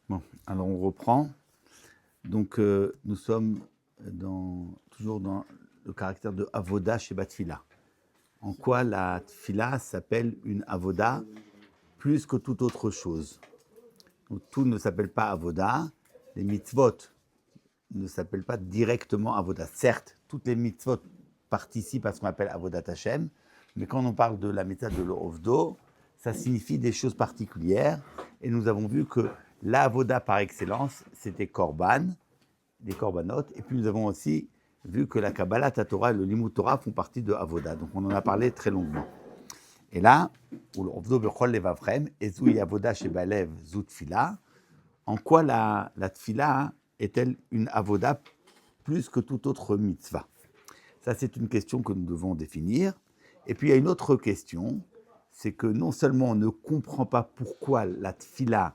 Bon, alors on reprend. Donc nous sommes toujours dans le caractère de avoda chez Batfila. En quoi la tfila s'appelle une avoda plus que toute autre chose. Donc, tout ne s'appelle pas avoda. Les mitzvot ne s'appellent pas directement avoda. Certes, toutes les mitzvot participent à ce qu'on appelle avodat Hashem, mais quand on parle de la mitzvah de l'ovdo, ça signifie des choses particulières. Et nous avons vu que la avoda par excellence, c'était korban, des corbanotes. Et puis nous avons aussi vu que la Kabbalah, la Torah et le Limud Torah font partie de avoda. Donc on en a parlé très longuement. Et là, en quoi la tfila est-elle une avoda plus que toute autre mitzvah? Ça, c'est une question que nous devons définir. Et puis, il y a une autre question, c'est que non seulement on ne comprend pas pourquoi la tfila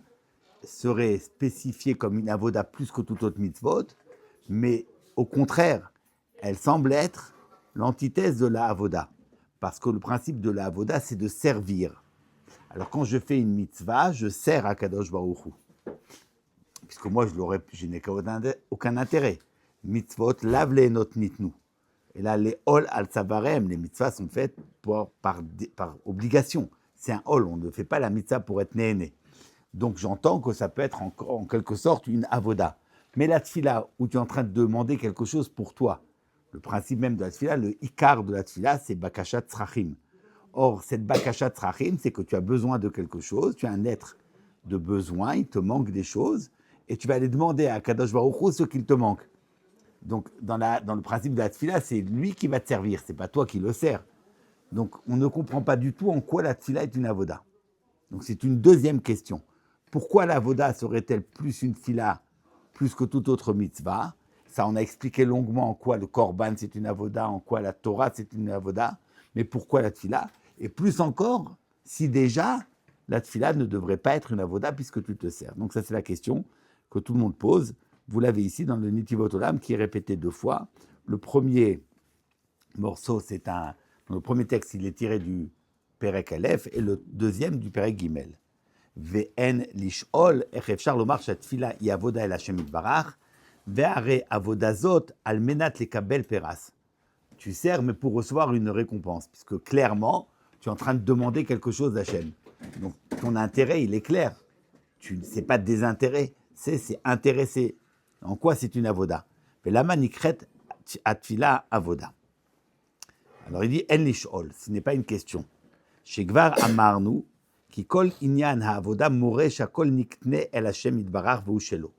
serait spécifiée comme une avoda plus que toute autre mitzvot, mais au contraire, elle semble être l'antithèse de la avoda. Parce que le principe de la avoda, c'est de servir. Alors, quand je fais une mitzvah, je sers à Kadosh Baruch Hu. Puisque moi, je n'ai aucun intérêt. Mitzvot, lave les not nitnu. Et là, les hol al savarem, les mitzvahs sont faites par obligation. C'est un hol, on ne fait pas la mitzvah pour être né. Donc j'entends que ça peut être en quelque sorte une avoda. Mais la tfila, où tu es en train de demander quelque chose pour toi, le principe même de la tfila, le ikar de la tfila, c'est bakashat tzrachim. Or, cette bakashat tzrachim, c'est que tu as besoin de quelque chose, tu es un être de besoin, il te manque des choses, et tu vas aller demander à Kadosh Baruch Hu ce qu'il te manque. Donc, dans le principe de la tfila, c'est lui qui va te servir, c'est pas toi qui le sers. Donc, on ne comprend pas du tout en quoi la tfila est une avoda. Donc, c'est une deuxième question. Pourquoi l'avoda serait-elle plus une tfila, plus que toute autre mitzvah? Ça, on a expliqué longuement en quoi le korban c'est une avoda, en quoi la Torah c'est une avoda, mais pourquoi la tfila? Et plus encore, si déjà la tfila ne devrait pas être une avoda puisque tu te sers. Donc, ça, c'est la question que tout le monde pose. Vous l'avez ici dans le Nitivot Olam qui est répété 2 fois. Le premier morceau, dans le premier texte, il est tiré du Perek Aleph et le deuxième du Perek Gimel. Ve'en lish'ol ech efshar lomar shatfila hi avoda el Hashem yitbarach ve'are avoda zot al menat lekabel peras. Tu sers, mais pour recevoir une récompense, puisque clairement, tu es en train de demander quelque chose d'Hachem. Donc, ton intérêt, il est clair. C'est pas désintérêt, c'est intéressé. En quoi c'est une avoda? Velama nikret atfila avoda. Alors il dit en lish'ol, ce n'est pas une question. Shegvar amarnu ki kol inyan ha'avoda more shakol nikne el Hashem yitbarach v'hu shelo.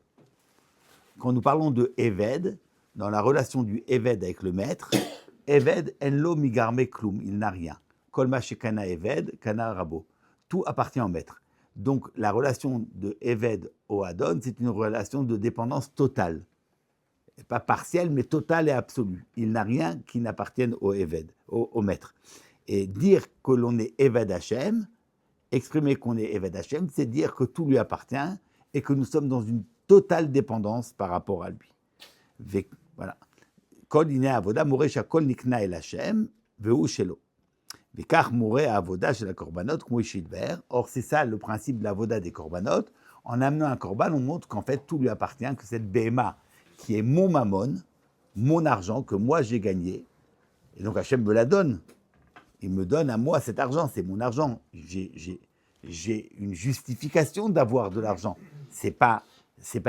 Quand nous parlons de Eved, dans la relation du Eved avec le maître, Eved en lo migarme klum, il n'a rien. Kol ma shekana Eved, kana rabo. Tout appartient au maître. Donc la relation de Eved au Adon, c'est une relation de dépendance totale. Pas partielle, mais totale et absolue. Il n'a rien qui n'appartienne au Eved, au maître. Et dire que l'on est Eved Hashem, exprimer qu'on est Eved Hashem, c'est dire que tout lui appartient et que nous sommes dans une totale dépendance par rapport à lui. Voilà. Kol ine avoda more shakol nikna el Hashem vehu shelo. Vekach more avoda shel korbanot kmo ishidber. Or c'est ça le principe de l'avoda des korbanot. En amenant un korban, on montre qu'en fait tout lui appartient, que cette béma qui est mon mammon, mon argent que moi j'ai gagné, et donc Hachem me la donne. Il me donne à moi cet argent, c'est mon argent. J'ai une justification d'avoir de l'argent. C'est pas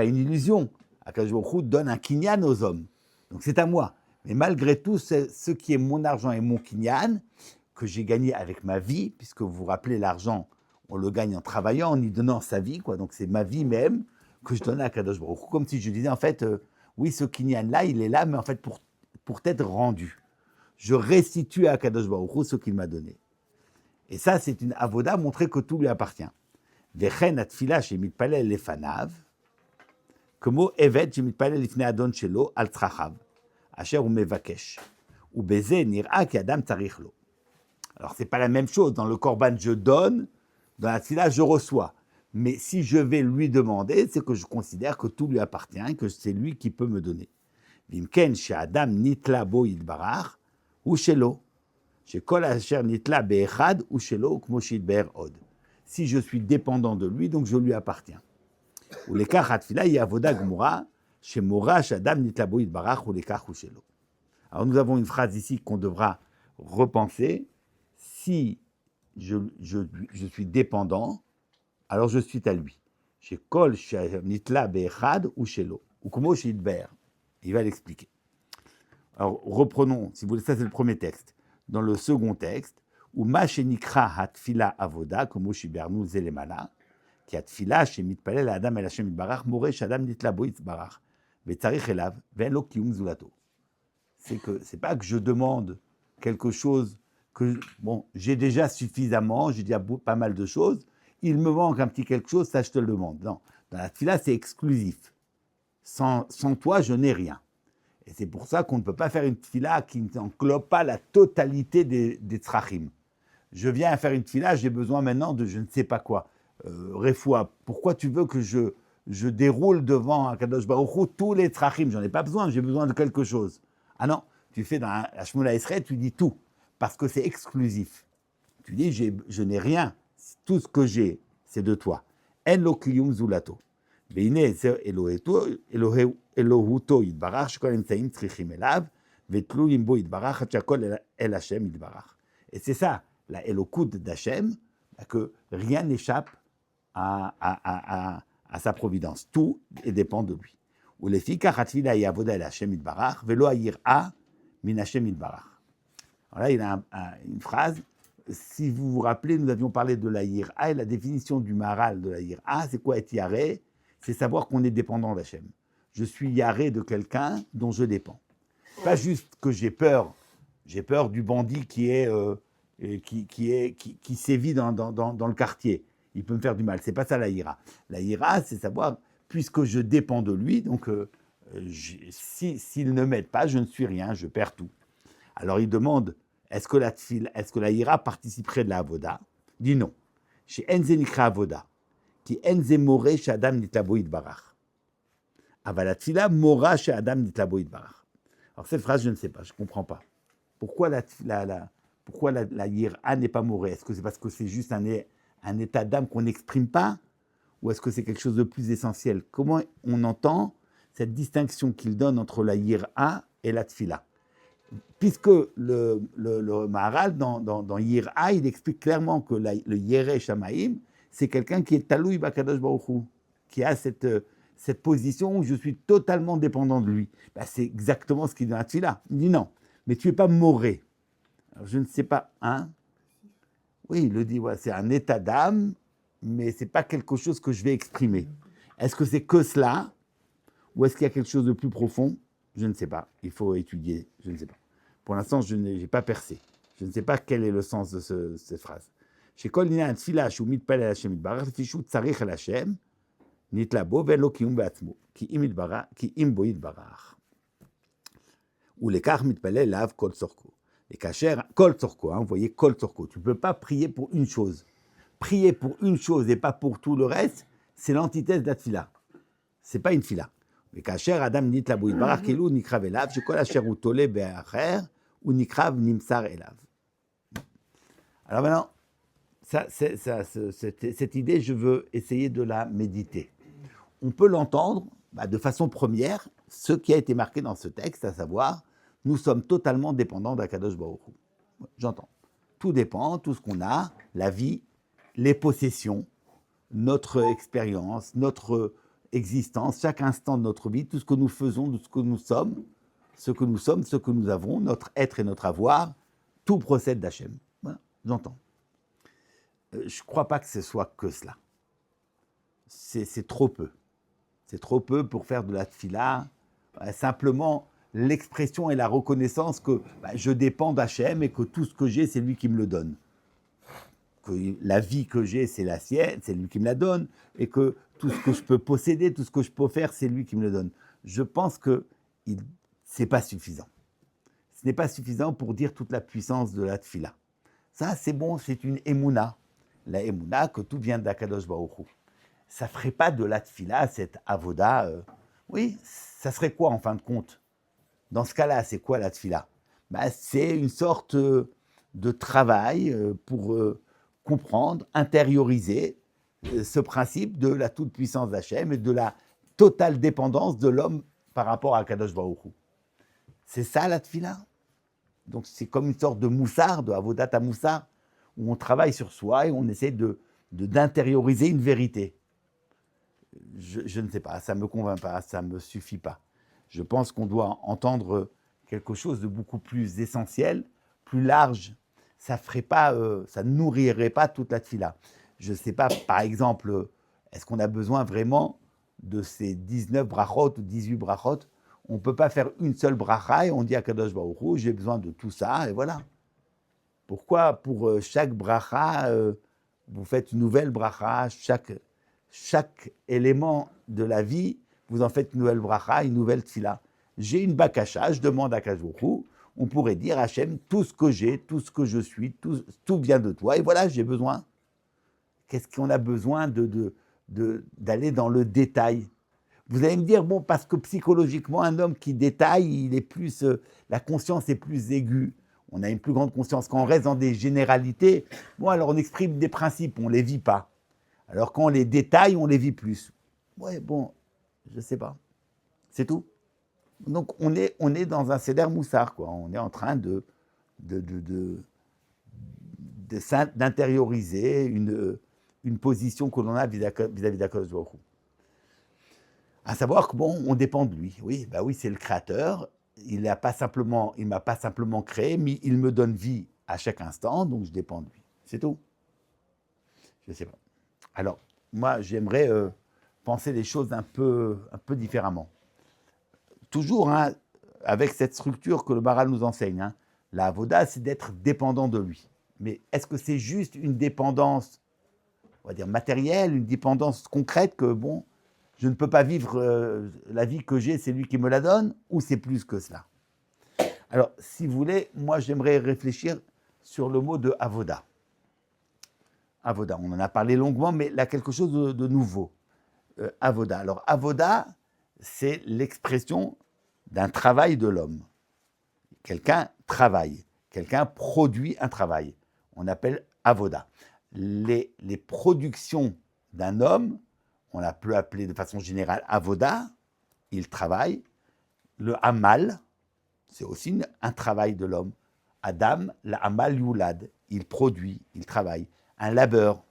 une illusion. Akadosh Baruch Hu donne un kinyan aux hommes. Donc c'est à moi. Mais malgré tout, ce qui est mon argent et mon kinyan, que j'ai gagné avec ma vie, puisque vous vous rappelez, l'argent, on le gagne en travaillant, en y donnant sa vie, quoi. Donc c'est ma vie même que je donne à Akadosh Baruch Hu. Comme si je disais, en fait, oui, ce kinyan-là, il est là, mais en fait, pour t'être rendu. Je restitue à Akadosh Baruch Hu ce qu'il m'a donné. Et ça, c'est une avoda, montrer que tout lui appartient. Vechen atfila shemitpalel lefanav, כמו עבד שמתפלל לפני אדון שלו על צרכיו, אשר הוא מבקש. ובזה נראה כי אדם צריך לו. Alors, c'est pas la même chose. Dans le korban, je donne. Dans la tfila, je reçois. Mais si je vais lui demander, c'est que je considère que tout lui appartient, que c'est lui qui peut me donner. Vimken she'adam nitla bo yitbarach, hu shelo. Shekol asher nitla be'echad, hu shelo, kmo shidber od. Si je suis dépendant de lui, donc je lui appartiens. Ou l'écart atfila y avoda gmura, chez Mora, Shadam nitlabo itbarach ou l'écart ou shelo. Alors nous avons une phrase ici qu'on devra repenser. Si je suis dépendant, alors je suis à lui. Chez Kol, Nitla, Be'echad ou Shelo. Ou Kumo, chez Idber. Il va l'expliquer. Alors reprenons, si vous voulez, ça c'est le premier texte. Dans le second texte, où Ma shenikra hatfila avoda, Kumo, shibernu zelemala, qui atfila, chez Mitpalel, Adam el Hashem itbarach, More, Shadam nitla bo itbarach, Vetzarich elav, Ve'lo kium zulato. C'est pas que je demande quelque chose que j'ai déjà suffisamment, j'ai déjà pas mal de choses, il me manque un petit quelque chose, ça je te le demande. Non, dans la tfila, c'est exclusif. Sans toi, je n'ai rien. Et c'est pour ça qu'on ne peut pas faire une tfila qui n'englobe pas la totalité des tzrachim. Je viens à faire une tfila, j'ai besoin maintenant de je ne sais pas quoi. Refoua, pourquoi tu veux que je déroule devant Akadosh Baruch Hu tous les tzrachim? J'en ai pas besoin, j'ai besoin de quelque chose. Ah non, tu fais dans la Shmona Esrei, tu dis tout, parce que c'est exclusif. Tu dis, je n'ai rien, tout ce que j'ai, c'est de toi. En lo kiyum zulato. Veine ezer Elohuto yitbarach, shekol emtsaim tzrichim elav, vetluyim bo yitbarach, shekol el Hashem yitbarach. Et c'est ça, la Elokut d'Hashem, que rien n'échappe à sa providence. Tout dépend de lui. Ou les filles, car atfila yavoda el Hashem yitbarach, velo ayir'a min Hashem yitbarach. Alors là, il a une phrase. Si vous vous rappelez, nous avions parlé de la yir'a et la définition du maral de la yir'a, c'est quoi être yaré? C'est savoir qu'on est dépendant d'Hachem. Je suis yaré de quelqu'un dont je dépends. Pas juste que j'ai peur du bandit qui sévit dans le quartier. Il peut me faire du mal. C'est pas ça la yir'a. La yir'a, c'est savoir, puisque je dépends de lui, donc s'il ne m'aide pas, je ne suis rien, je perds tout. Alors il demande, est-ce que la yira participerait de la avoda? Dit non. Chez Enze Nikra avoda, qui Enze more chez Adam nitlabo itbarach. Avalatfila mora chez Adam nitlabo itbarach. Alors cette phrase, je ne sais pas, je ne comprends pas. Pourquoi la yira n'est pas morée? Est-ce que c'est parce que c'est juste un état d'âme qu'on n'exprime pas? Ou est-ce que c'est quelque chose de plus essentiel? Comment on entend cette distinction qu'il donne entre la yira et la tfila? Puisque le Maharal, dans Yir'a, il explique clairement que le Yereh Shamaim, c'est quelqu'un qui est Taloui Bakadosh Baruch Hu, qui a cette position où je suis totalement dépendant de lui. Ben, c'est exactement ce qu'il dit dans la Tfila. Il dit non, mais tu n'es pas moré. Alors, je ne sais pas, hein? Oui, il le dit, ouais, c'est un état d'âme, mais ce n'est pas quelque chose que je vais exprimer. Est-ce que c'est que cela, ou est-ce qu'il y a quelque chose de plus profond? Je ne sais pas. Il faut étudier, je ne sais pas. Pour l'instant, je n'ai pas percé. Je ne sais pas quel est le sens de cette phrase. Chez Kol Nina Tfila Shu Mitpalel Hashem Yitbarach, Fishu Tzarich El Hashem, Nitlabo Velo Kiyum Be'atzmo, Ki Im Bo Yitbarach. Ou l'écart Mitpalel Lav Kol Tzorko. Et Kacher Kol Tzorko, vous voyez Kol Tzorko. Tu ne peux pas prier pour une chose. Prier pour une chose et pas pour tout le reste, c'est l'antithèse de la Tfila. Ce n'est pas une Tfila. וכאשר אדם נתלבו יתברך, כאילו נקרב אליו, שכל אשר הוא תולה באחר, הוא נקרב נמסר אליו. Alors maintenant, cette idée, je veux essayer de la méditer. On peut l'entendre de façon première, ce qui a été marqué dans ce texte, à savoir, nous sommes totalement dépendants d'Akadosh Baruch Hu. J'entends. Tout dépend, tout ce qu'on a, la vie, les possessions, notre expérience, notre existence, chaque instant de notre vie, tout ce que nous faisons, tout ce que nous sommes, ce que nous avons, notre être et notre avoir, tout procède d'Hachem. Voilà, j'entends. Je ne crois pas que ce soit que cela. C'est trop peu. C'est trop peu pour faire de la tfila. Simplement, l'expression et la reconnaissance que je dépends d'Hachem et que tout ce que j'ai, c'est lui qui me le donne. Que la vie que j'ai, c'est la sienne, c'est lui qui me la donne, et que tout ce que je peux posséder, tout ce que je peux faire, c'est lui qui me le donne. Je pense que ce n'est pas suffisant. Ce n'est pas suffisant pour dire toute la puissance de la tfila. Ça, c'est bon, c'est une émouna. La émouna, que tout vient d'Akadosh Baruch Hu. Ça ne ferait pas de la tfila, cette avoda. Oui, ça serait quoi en fin de compte? Dans ce cas-là, c'est quoi la tfila? C'est une sorte de travail pour comprendre, intérioriser ce principe de la toute-puissance d'Hachem et de la totale dépendance de l'homme par rapport à Kadosh Baruch Hu. C'est ça la tefila. Donc c'est comme une sorte de moussard, de avodat à moussard, où on travaille sur soi et on essaie d'intérioriser une vérité. Je ne sais pas, ça ne me convainc pas, ça ne me suffit pas. Je pense qu'on doit entendre quelque chose de beaucoup plus essentiel, plus large. Ça ne nourrirait pas toute la tefila. Je ne sais pas, par exemple, est-ce qu'on a besoin vraiment de ces 19 brachot ou 18 brachot? On ne peut pas faire une seule bracha et on dit à Kadosh Baruch Hu, j'ai besoin de tout ça, et voilà. Pourquoi pour chaque bracha, vous faites une nouvelle bracha, chaque élément de la vie, vous en faites une nouvelle bracha, une nouvelle tefila. J'ai une bakasha, je demande à Kadosh Baruch Hu, on pourrait dire Hachem, tout ce que j'ai, tout ce que je suis, tout vient de toi, et voilà, j'ai besoin. Qu'est-ce qu'on a besoin d'aller dans le détail? Vous allez me dire, bon, parce que psychologiquement, un homme qui détaille, il est plus, la conscience est plus aiguë. On a une plus grande conscience. Quand on reste dans des généralités, bon, alors on exprime des principes, on ne les vit pas. Alors quand on les détaille, on les vit plus. Ouais, bon, je ne sais pas. C'est tout. Donc on est dans un seder moussard, quoi. On est en train d'intérioriser une position que l'on a vis-à-vis d'Akadosh Baruch Hu. À savoir que bon, on dépend de lui. Oui, bah oui, c'est le créateur. Il m'a pas simplement créé, mais il me donne vie à chaque instant, donc je dépends de lui. C'est tout. Je ne sais pas. Alors, moi, j'aimerais penser les choses un peu différemment. Toujours hein, avec cette structure que le Maharal nous enseigne. Hein. La avoda, c'est d'être dépendant de lui. Mais est-ce que c'est juste une dépendance, on va dire matérielle, une dépendance concrète que bon, je ne peux pas vivre la vie que j'ai, c'est lui qui me la donne, ou c'est plus que cela? Alors, si vous voulez, moi, j'aimerais réfléchir sur le mot de avoda. Avoda, on en a parlé longuement, mais là, quelque chose de nouveau. Avoda. Alors, avoda, c'est l'expression d'un travail de l'homme. Quelqu'un travaille, quelqu'un produit un travail. On appelle avoda. Les productions d'un homme, on la peut appeler de façon générale avoda, il travaille. Le hamal, c'est aussi un travail de l'homme. Adam, la hamal yulad, il produit, il travaille. Un labeur.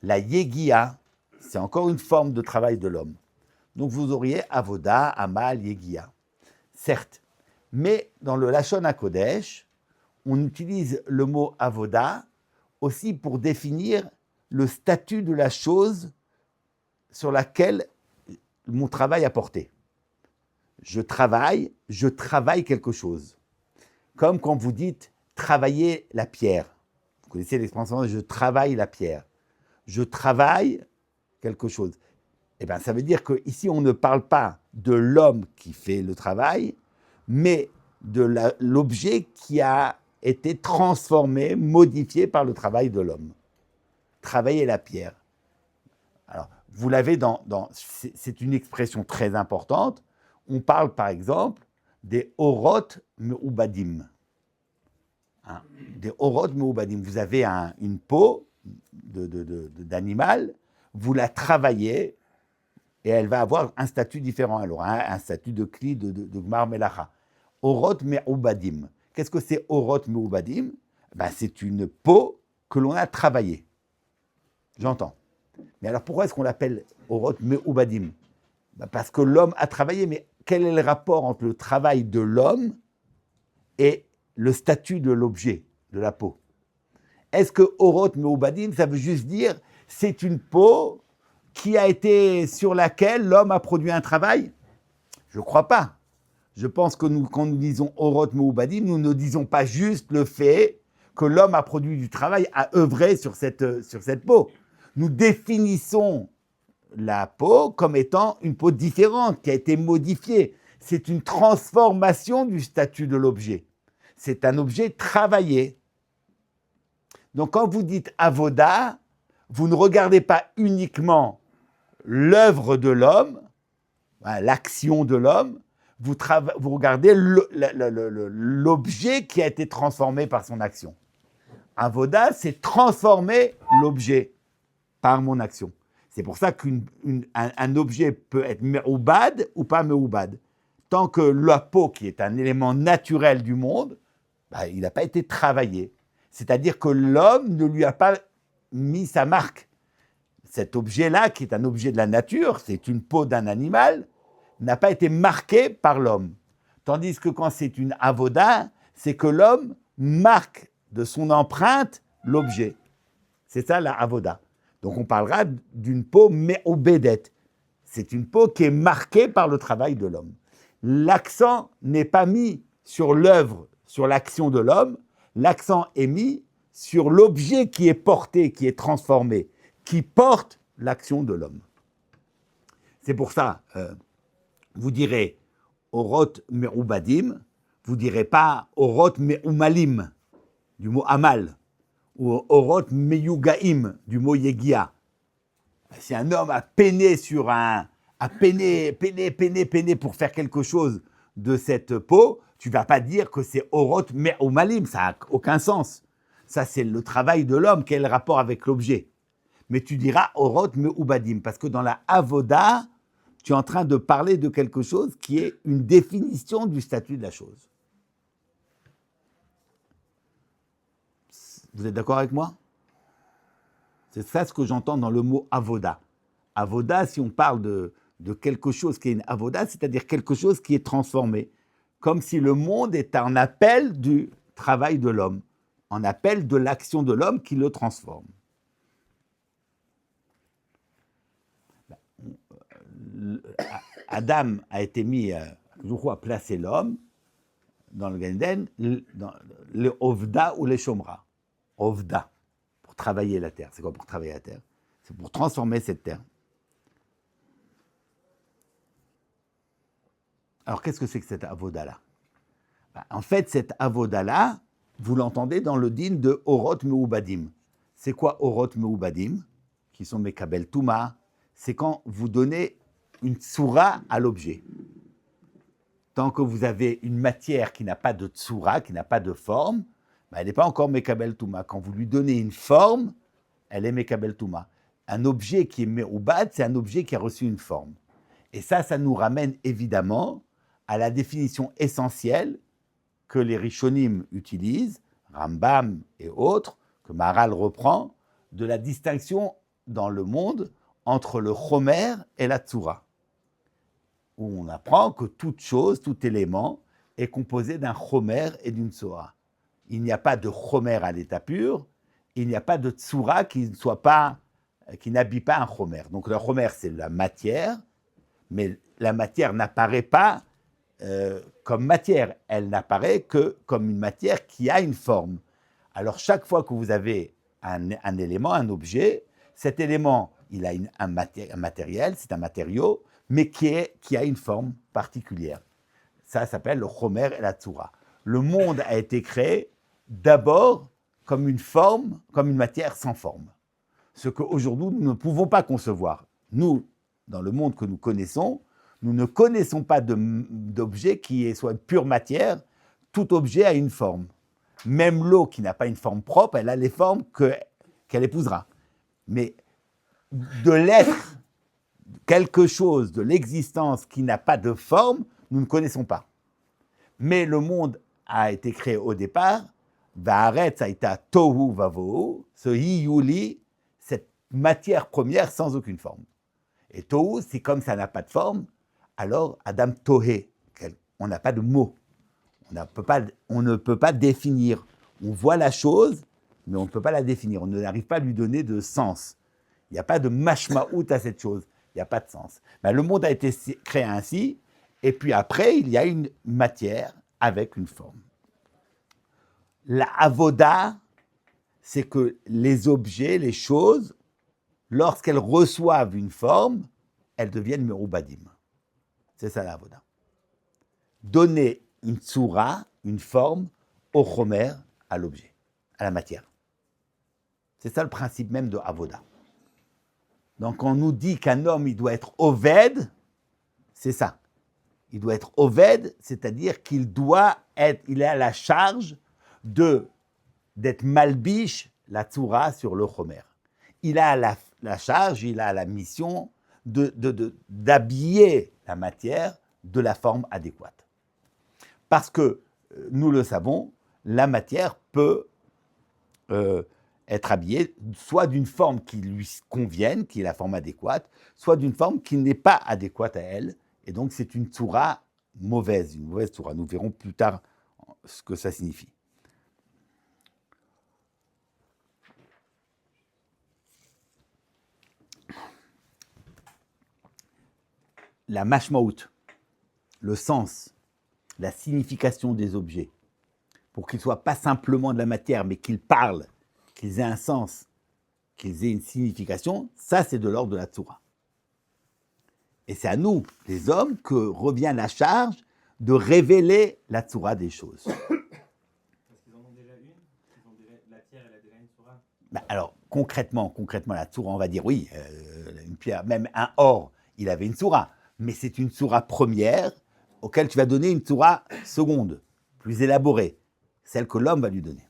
La yegia, c'est encore une forme de travail de l'homme. Donc vous auriez avoda, hamal, yegia. Certes, mais dans le Lashon HaKodesh, on utilise le mot avoda aussi pour définir le statut de la chose sur laquelle mon travail a porté. Je travaille quelque chose. Comme quand vous dites travailler la pierre. Vous connaissez l'expression je travaille la pierre. Je travaille quelque chose. Eh bien, ça veut dire qu'ici, on ne parle pas de l'homme qui fait le travail, mais de l'objet qui a été transformé, modifié par le travail de l'homme. Travailler la pierre. Alors, vous l'avez c'est une expression très importante. On parle, par exemple, des orot meubadim. Hein, des orot meubadim. Vous avez une peau d'animal, vous la travaillez, et elle va avoir un statut différent. Alors, un statut de kli, de gmar melacha. Orot meubadim. Qu'est-ce que c'est orot meubadim? C'est une peau que l'on a travaillée. J'entends. Mais alors, pourquoi est-ce qu'on l'appelle orot meubadim? Parce que l'homme a travaillé, mais quel est le rapport entre le travail de l'homme et le statut de l'objet, de la peau? Est-ce que orot meubadim, ça veut juste dire c'est une peau sur laquelle l'homme a produit un travail? Je ne crois pas. Je pense que quand nous disons orot meubadim, nous ne disons pas juste le fait que l'homme a produit du travail, a œuvré sur cette peau. Nous définissons la peau comme étant une peau différente, qui a été modifiée. C'est une transformation du statut de l'objet. C'est un objet travaillé. Donc quand vous dites avoda, vous ne regardez pas uniquement l'œuvre de l'homme, l'action de l'homme, vous regardez l'objet qui a été transformé par son action. Avoda, c'est transformer l'objet par mon action. C'est pour ça qu'un objet peut être me'oubad ou pas me'oubad. Tant que la peau, qui est un élément naturel du monde, il n'a pas été travaillé. C'est-à-dire que l'homme ne lui a pas mis sa marque. Cet objet-là, qui est un objet de la nature, c'est une peau d'un animal, n'a pas été marqué par l'homme. Tandis que quand c'est une avoda, c'est que l'homme marque de son empreinte l'objet. C'est ça la avoda. Donc on parlera d'une peau me'obedet. C'est une peau qui est marquée par le travail de l'homme. L'accent n'est pas mis sur l'œuvre, sur l'action de l'homme. L'accent est mis sur l'objet qui est porté, qui est transformé, qui porte l'action de l'homme. C'est pour ça, vous direz Orot me'ubadim, vous direz pas Orot me'umalim, du mot amal, ou Orot meyugaim, du mot yegia. Si un homme a peiné peiné pour faire quelque chose de cette peau, tu ne vas pas dire que c'est Orot me'umalim, ça n'a aucun sens. Ça, c'est le travail de l'homme, quel rapport avec l'objet. Mais tu diras Orot me'ubadim, parce que dans la avoda, tu es en train de parler de quelque chose qui est une définition du statut de la chose. Vous êtes d'accord avec moi? C'est ça ce que j'entends dans le mot avoda. Avoda, si on parle de quelque chose qui est une avoda, c'est-à-dire quelque chose qui est transformé. Comme si le monde est un appel du travail de l'homme, un appel de l'action de l'homme qui le transforme. Adam a été mis à placer l'homme dans le Gan Eden, dans le Ovda ou les Shomra. Ovda, pour travailler la terre. C'est quoi pour travailler la terre? C'est pour transformer cette terre. Alors, qu'est-ce que c'est que cette avoda-là? En fait, cette avoda-là, vous l'entendez dans le din de Orot Meubadim. C'est quoi Orot Meubadim? Qui sont Mekabel Touma. C'est quand vous donnez une tsura à l'objet. Tant que vous avez une matière qui n'a pas de tsura, qui n'a pas de forme, elle n'est pas encore Mekabel Touma. Quand vous lui donnez une forme, elle est Mekabel Touma. Un objet qui est Me'ubad, c'est un objet qui a reçu une forme. Et ça nous ramène évidemment à la définition essentielle que les Rishonim utilisent, Rambam et autres, que Maharal reprend, de la distinction dans le monde entre le chomer et la tsura, où on apprend que toute chose, tout élément, est composé d'un chomer et d'une tsura. Il n'y a pas de chomer à l'état pur, il n'y a pas de tsura qui n'habille pas un chomer. Donc le chomer, c'est la matière, mais la matière n'apparaît pas comme matière, elle n'apparaît que comme une matière qui a une forme. Alors chaque fois que vous avez un élément, un objet, cet élément, il a un matériel, c'est un matériau, mais qui a une forme particulière. Ça s'appelle le chomer et la tsura. Le monde a été créé d'abord comme une forme, comme une matière sans forme. Ce qu'aujourd'hui, nous ne pouvons pas concevoir. Nous, dans le monde que nous connaissons, nous ne connaissons pas d'objet qui soit une pure matière. Tout objet a une forme. Même l'eau qui n'a pas une forme propre, elle a les formes qu'elle épousera. Mais de l'être, quelque chose, de l'existence qui n'a pas de forme, nous ne connaissons pas. Mais le monde a été créé au départ, Va'aretz haïta tohu vavohu, ce hiyuli, cette matière première sans aucune forme. Et tohu, c'est comme ça n'a pas de forme, alors Adam tohé, on n'a pas de mot. On ne peut pas définir. On voit la chose, mais on ne peut pas la définir. On n'arrive pas à lui donner de sens. Il n'y a pas de mashmaout à cette chose. Il n'y a pas de sens. Le monde a été créé ainsi, et puis après, il y a une matière avec une forme. La avoda, c'est que les objets, les choses, lorsqu'elles reçoivent une forme, elles deviennent merubadim. C'est ça la avoda. Donner une tsura, une forme, au chomer, à l'objet, à la matière. C'est ça le principe même de avoda. Donc on nous dit qu'un homme, il doit être oved, c'est ça. Il doit être oved, c'est-à-dire qu'il est à la charge d'être malbiche, la tsura, sur le chomer. Il a la charge, il a la mission d'habiller la matière de la forme adéquate. Parce que, nous le savons, la matière peut être habillée soit d'une forme qui lui convienne, qui est la forme adéquate, soit d'une forme qui n'est pas adéquate à elle. Et donc, c'est une tsoura mauvaise, une mauvaise tsoura. Nous verrons plus tard ce que ça signifie. La mashmaout, le sens, la signification des objets, pour qu'ils ne soient pas simplement de la matière, mais qu'ils parlent, qu'ils aient un sens, qu'ils aient une signification, ça c'est de l'ordre de la Tzoura. Et c'est à nous, les hommes, que revient la charge de révéler la Tzoura des choses. Parce qu'ils en ont déjà une, la pierre, elle a déjà une Tzoura. Alors, concrètement, la Tzoura, on va dire oui, une pierre, même un or, il avait une Tzoura, mais c'est une Tzoura première auquel tu vas donner une Tzoura seconde, plus élaborée, celle que l'homme va lui donner.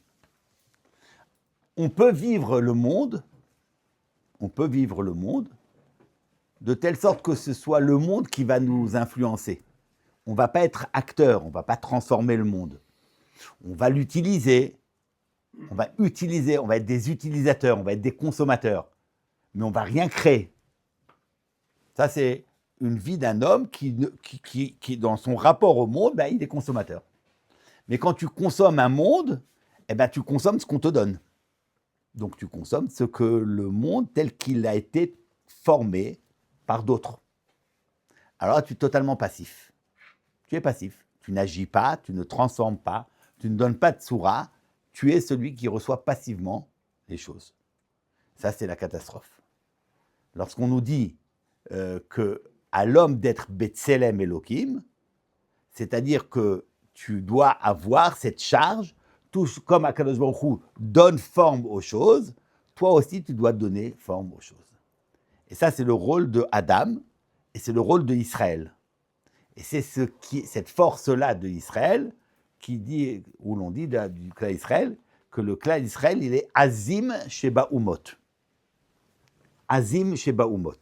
On peut vivre le monde de telle sorte que ce soit le monde qui va nous influencer. On ne va pas être acteur, on ne va pas transformer le monde. On va l'utiliser, on va être des utilisateurs, on va être des consommateurs, mais on ne va rien créer. Ça, c'est une vie d'un homme qui dans son rapport au monde, il est consommateur. Mais quand tu consommes un monde, tu consommes ce qu'on te donne. Donc tu consommes ce que le monde tel qu'il a été formé par d'autres. Alors là, tu es totalement passif. Tu es passif. Tu n'agis pas, tu ne transformes pas, tu ne donnes pas de soura. Tu es celui qui reçoit passivement les choses. Ça, c'est la catastrophe. Lorsqu'on nous dit que à l'homme d'être Betselem Elohim, c'est-à-dire que tu dois avoir cette charge, tout comme Akadosh Baruch Hu donne forme aux choses, toi aussi tu dois donner forme aux choses. Et ça, c'est le rôle de Adam, et c'est le rôle de Israël. Et c'est cette force-là de Israël qui dit, où l'on dit du clan Israël, que le clan Israël, il est Azim Sheba Umot. Azim Sheba Umot.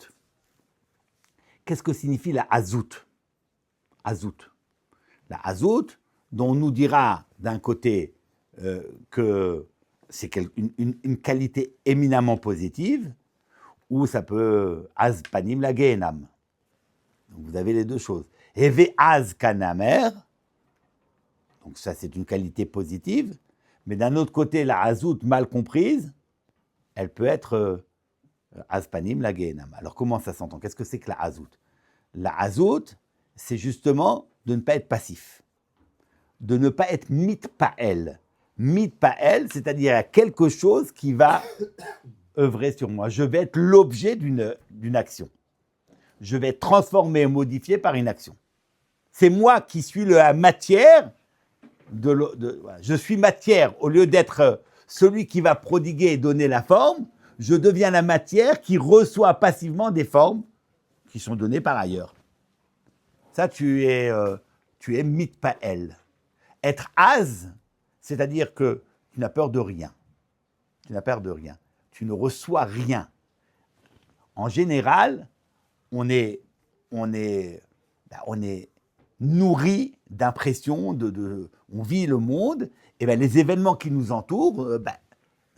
Qu'est-ce que signifie la Azout? Azout. La Azout, dont on nous dira d'un côté que c'est une qualité éminemment positive, ou ça peut Az Panim la Gehenam. Donc vous avez les deux choses. Eve Az Kanamer, donc ça c'est une qualité positive, mais d'un autre côté, la Azout mal comprise, elle peut être Az Panim la Gehenam. Alors comment ça s'entend? Qu'est-ce que c'est que la Azout? La Azout, c'est justement de ne pas être passif, de ne pas être mitpael. Mitpael, c'est-à-dire à quelque chose qui va œuvrer sur moi. Je vais être l'objet d'une action. Je vais être transformé et modifié par une action. C'est moi qui suis la matière. Je suis matière. Au lieu d'être celui qui va prodiguer et donner la forme, je deviens la matière qui reçoit passivement des formes qui sont données par ailleurs. Ça, tu es mitpael. Être az, c'est-à-dire que tu n'as peur de rien. Tu n'as peur de rien. Tu ne reçois rien. En général, on est nourri d'impressions, on vit le monde, et les événements qui nous entourent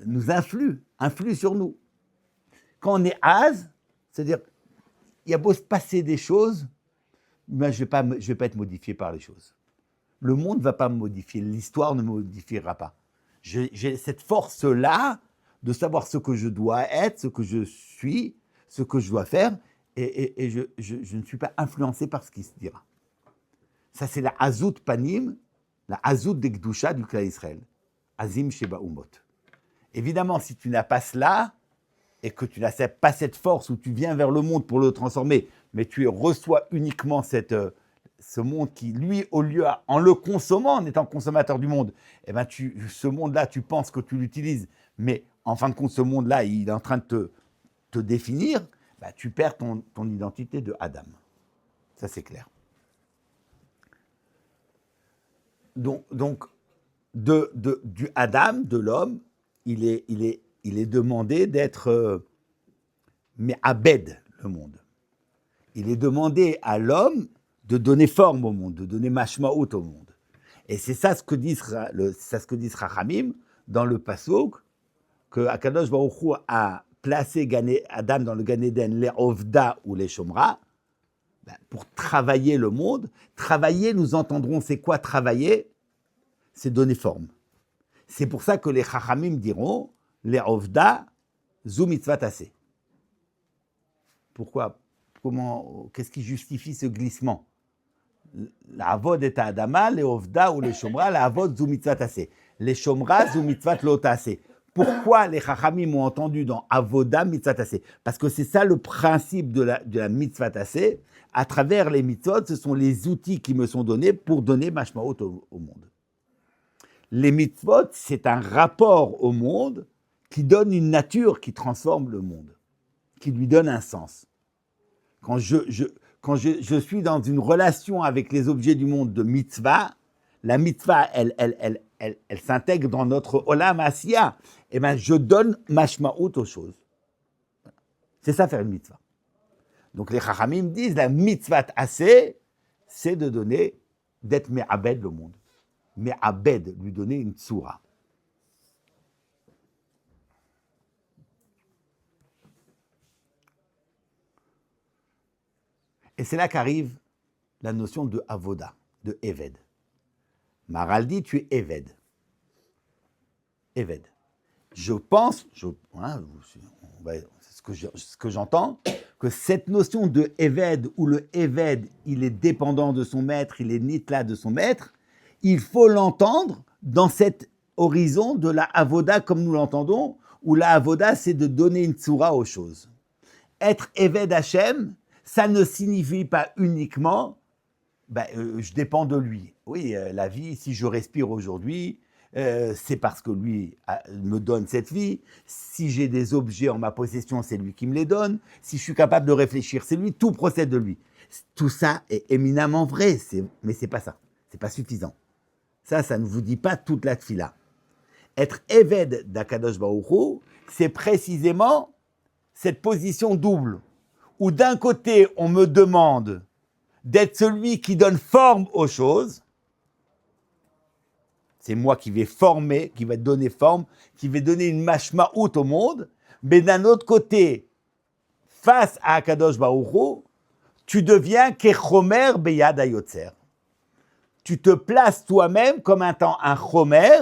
nous influent sur nous. Quand on est az, c'est-à-dire, il y a beau se passer des choses, mais je vais pas être modifié par les choses. Le monde ne va pas me modifier, l'histoire ne me modifiera pas. J'ai cette force-là de savoir ce que je dois être, ce que je suis, ce que je dois faire, et je ne suis pas influencé par ce qui se dira. Ça, c'est la Azout Panim, la Azout d'Ekdusha du clan Israël. Azim Sheba Umot. Évidemment, si tu n'as pas cela, et que tu n'as pas cette force où tu viens vers le monde pour le transformer, mais tu reçois uniquement ce monde qui, lui, en le consommant, en étant consommateur du monde, ce monde-là, tu penses que tu l'utilises, mais en fin de compte, ce monde-là, il est en train de te définir, tu perds ton identité de Adam. Ça, c'est clair. Donc du Adam, de l'homme, il est demandé d'être mais abed le monde. Il est demandé à l'homme de donner forme au monde, de donner mashmaout au monde. Et c'est ça ce que disent Rachamim dans le pasuk que Akadosh Baruch Hu a placé Adam dans le Gan Eden, les Ovda ou les Shomra, pour travailler le monde. Travailler, nous entendrons, c'est quoi travailler? C'est donner forme. C'est pour ça que les Chachamim diront, les Ovda, zu mitzvah taseh. Pourquoi? Qu'est-ce qui justifie ce glissement? La avod et adama, les Ovda ou les Shomra, la avod zu mitzvah taseh. Les Shomra, zu mitzvah lo taseh. Pourquoi les Chachamim ont entendu dans avoda mitzvah taseh? Parce que c'est ça le principe de la mitzvah taseh. À travers les mitzvot, ce sont les outils qui me sont donnés pour donner mashmaot au monde. Les mitzvot, c'est un rapport au monde qui donne une nature qui transforme le monde, qui lui donne un sens. Quand je suis dans une relation avec les objets du monde de mitzvah, la mitzvah, elle s'intègre dans notre olam asiya. Et bien, je donne mashmaot aux choses. C'est ça faire une mitzvah. Donc les Chachamim disent la mitzvah assez, c'est de donner, d'être me'abed le monde. Me'abed, lui donner une tsura. Et c'est là qu'arrive la notion de avoda, de eved. Maharal dit, tu es eved. Eved. Je pense, c'est ce que j'entends, que cette notion de Eved, où le Eved, il est dépendant de son maître, il est nitla de son maître, il faut l'entendre dans cet horizon de la avoda comme nous l'entendons, où la avoda, c'est de donner une tsura aux choses. Être Eved Hashem, ça ne signifie pas uniquement, je dépends de lui. Oui, la vie, si je respire aujourd'hui, c'est parce que lui me donne cette vie. Si j'ai des objets en ma possession, c'est lui qui me les donne. Si je suis capable de réfléchir, c'est lui. Tout procède de lui. Tout ça est éminemment vrai, mais c'est pas ça. C'est pas suffisant. Ça ne vous dit pas toute la tfila. Être Eved d'Akadosh Baruch Hu, c'est précisément cette position double, où d'un côté, on me demande d'être celui qui donne forme aux choses. C'est moi qui vais former, qui va donner forme, qui vais donner une mashmaout au monde. Mais d'un autre côté, face à Akadosh Baruch Hu, tu deviens kechomer beyad hayotzer. Tu te places toi-même comme un chomer,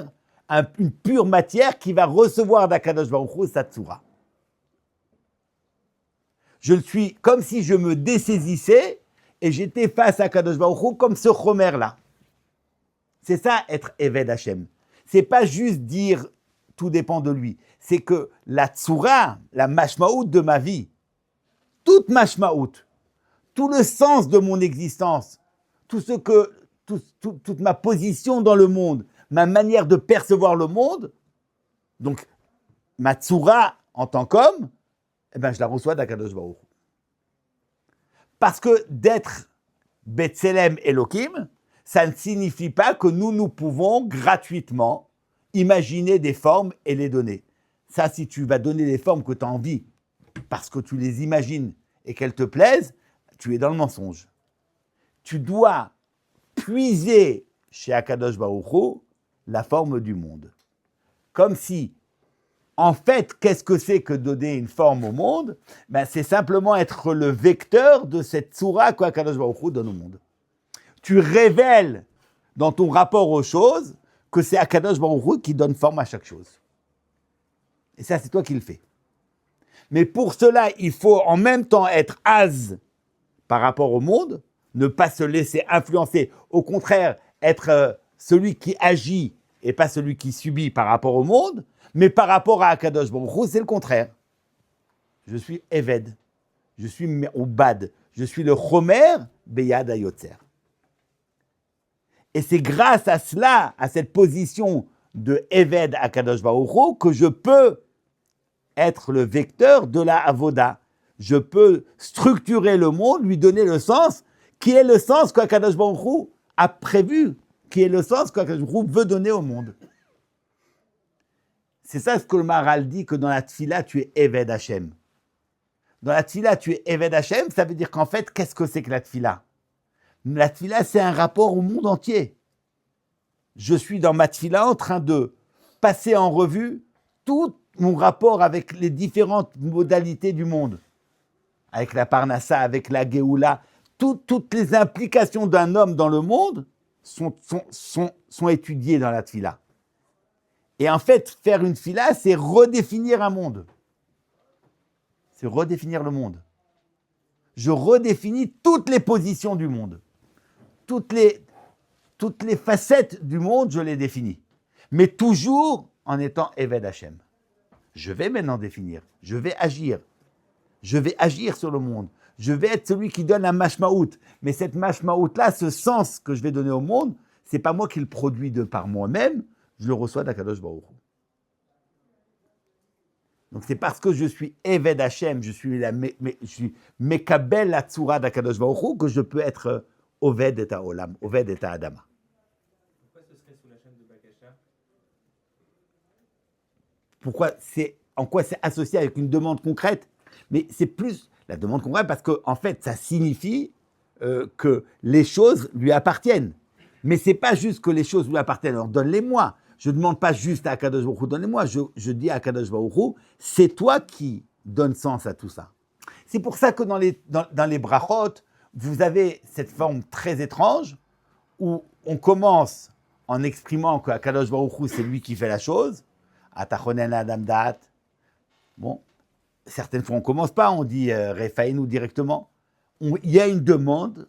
une pure matière qui va recevoir d'Akadosh Baruch Hu sa tsura. Je suis comme si je me dessaisissais et j'étais face à Akadosh Baruch Hu comme ce chomer-là. C'est ça, être Eved Hashem. C'est pas juste dire tout dépend de lui. C'est que la tsura, la mashmaout de ma vie, toute mashmaout, tout le sens de mon existence, toute ma position dans le monde, ma manière de percevoir le monde, donc ma tsura en tant qu'homme, je la reçois d'Akadosh Baruch Hu. Parce que d'être Betselem Elohim, ça ne signifie pas que nous pouvons gratuitement imaginer des formes et les donner. Ça, si tu vas donner des formes que tu as envie, parce que tu les imagines et qu'elles te plaisent, tu es dans le mensonge. Tu dois puiser chez Akadosh Baruch Hu la forme du monde. Comme si, en fait, qu'est-ce que c'est que donner une forme au monde? C'est simplement être le vecteur de cette tsura qu'Akadosh Baruch Hu donne au monde. Tu révèles dans ton rapport aux choses que c'est Akadosh Baruch Hu qui donne forme à chaque chose. Et ça, c'est toi qui le fais. Mais pour cela, il faut en même temps être az par rapport au monde, ne pas se laisser influencer. Au contraire, être celui qui agit et pas celui qui subit par rapport au monde. Mais par rapport à Akadosh Baruch Hu, c'est le contraire. Je suis Eved. Je suis Me'ubad. Je suis le Chomer Beyad Hayotzer. Et c'est grâce à cela, à cette position de Eved Akadosh Baruch Hu, que je peux être le vecteur de la Avoda. Je peux structurer le monde, lui donner le sens, qui est le sens qu'Akadosh Baruch Hu a prévu, qui est le sens qu'Akadosh Baruch Hu veut donner au monde. C'est ça ce que le Maharal dit, que dans la Tfila, tu es Eved Hashem. Dans la tfila, tu es Eved Hashem, ça veut dire qu'en fait, qu'est-ce que c'est que la tfila? La tfila, c'est un rapport au monde entier. Je suis dans ma tfila en train de passer en revue tout mon rapport avec les différentes modalités du monde. Avec la Parnassa, avec la Géoula, toutes les implications d'un homme dans le monde sont étudiées dans la tfila. Et en fait, faire une tfila, c'est redéfinir un monde. C'est redéfinir le monde. Je redéfinis toutes les positions du monde. Toutes les facettes du monde, je les définis. Mais toujours en étant Eved Hashem. Je vais maintenant définir. Je vais agir. Je vais agir sur le monde. Je vais être celui qui donne un mashmaout. Mais cette mashmaout-là, ce sens que je vais donner au monde, ce n'est pas moi qui le produis de par moi-même, je le reçois d'Akadosh Baruch Hu. Donc c'est parce que je suis Eved Hashem, je suis Mekabel la Tzura d'Akadosh Baruch Hu que je peux être Oved et Olam, Oved et Adama. Pourquoi ce serait sous la chaîne de Bakasha? En quoi c'est associé avec une demande concrète? Mais c'est plus la demande concrète parce que en fait ça signifie que les choses lui appartiennent. Mais c'est pas juste que les choses lui appartiennent. Alors donne-les-moi. Je ne demande pas juste à Akadosh Baruch Hu, donne-les-moi. Je dis à Akadosh Baruch Hu, c'est toi qui donnes sens à tout ça. C'est pour ça que dans les brachot, vous avez cette forme très étrange où on commence en exprimant que Akadosh Baruch Hu, c'est lui qui fait la chose. Atachonen Adam Dat. Bon, certaines fois on ne commence pas, on dit Refaïnou directement. Il y a une demande,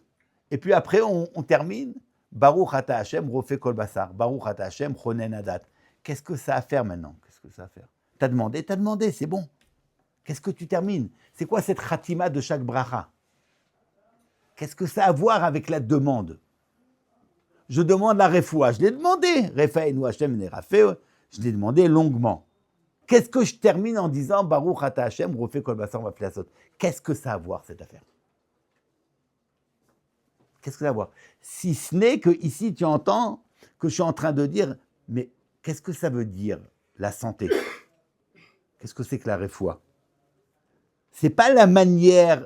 et puis après on termine. Baruch Ata Hashem, Rofe Kol Basar. Baruch Ata Hashem, Chonen Adat. Qu'est-ce que ça a à faire maintenant? Qu'est-ce que ça a à faire? T'as demandé, c'est bon. Qu'est-ce que tu termines? C'est quoi cette khatima de chaque bracha? Qu'est-ce que ça a à voir avec la demande? Je demande la refoua. Je l'ai demandé. Refaïnou Hashem Nerafé. Je l'ai demandé longuement. Qu'est-ce que je termine en disant Baruch Ata Hashem, Rofe Kol Basar, Vaflasot? Qu'est-ce que ça a à voir cette affaire? Qu'est-ce que ça a à voir? Si ce n'est que ici tu entends que je suis en train de dire, mais qu'est-ce que ça veut dire la santé? Qu'est-ce que c'est que la refoua? C'est pas la manière,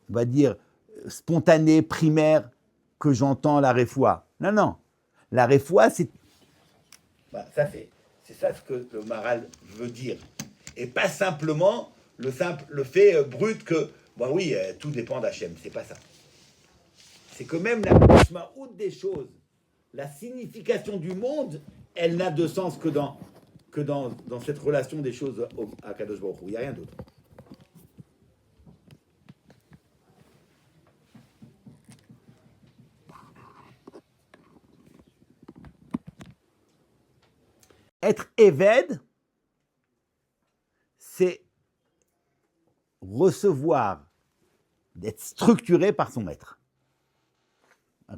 on va dire, spontanée, primaire que j'entends la refoua. Non. La refoua, c'est ça ce que le Maral veut dire. Et pas simplement le fait brut que, tout dépend d'Hachem. C'est pas ça. C'est que même la mashmaout des choses, la signification du monde, elle n'a de sens que dans cette relation des choses à Kadosh Baruch Hu. Il n'y a rien d'autre. Être Eved, c'est recevoir, d'être structuré par son maître.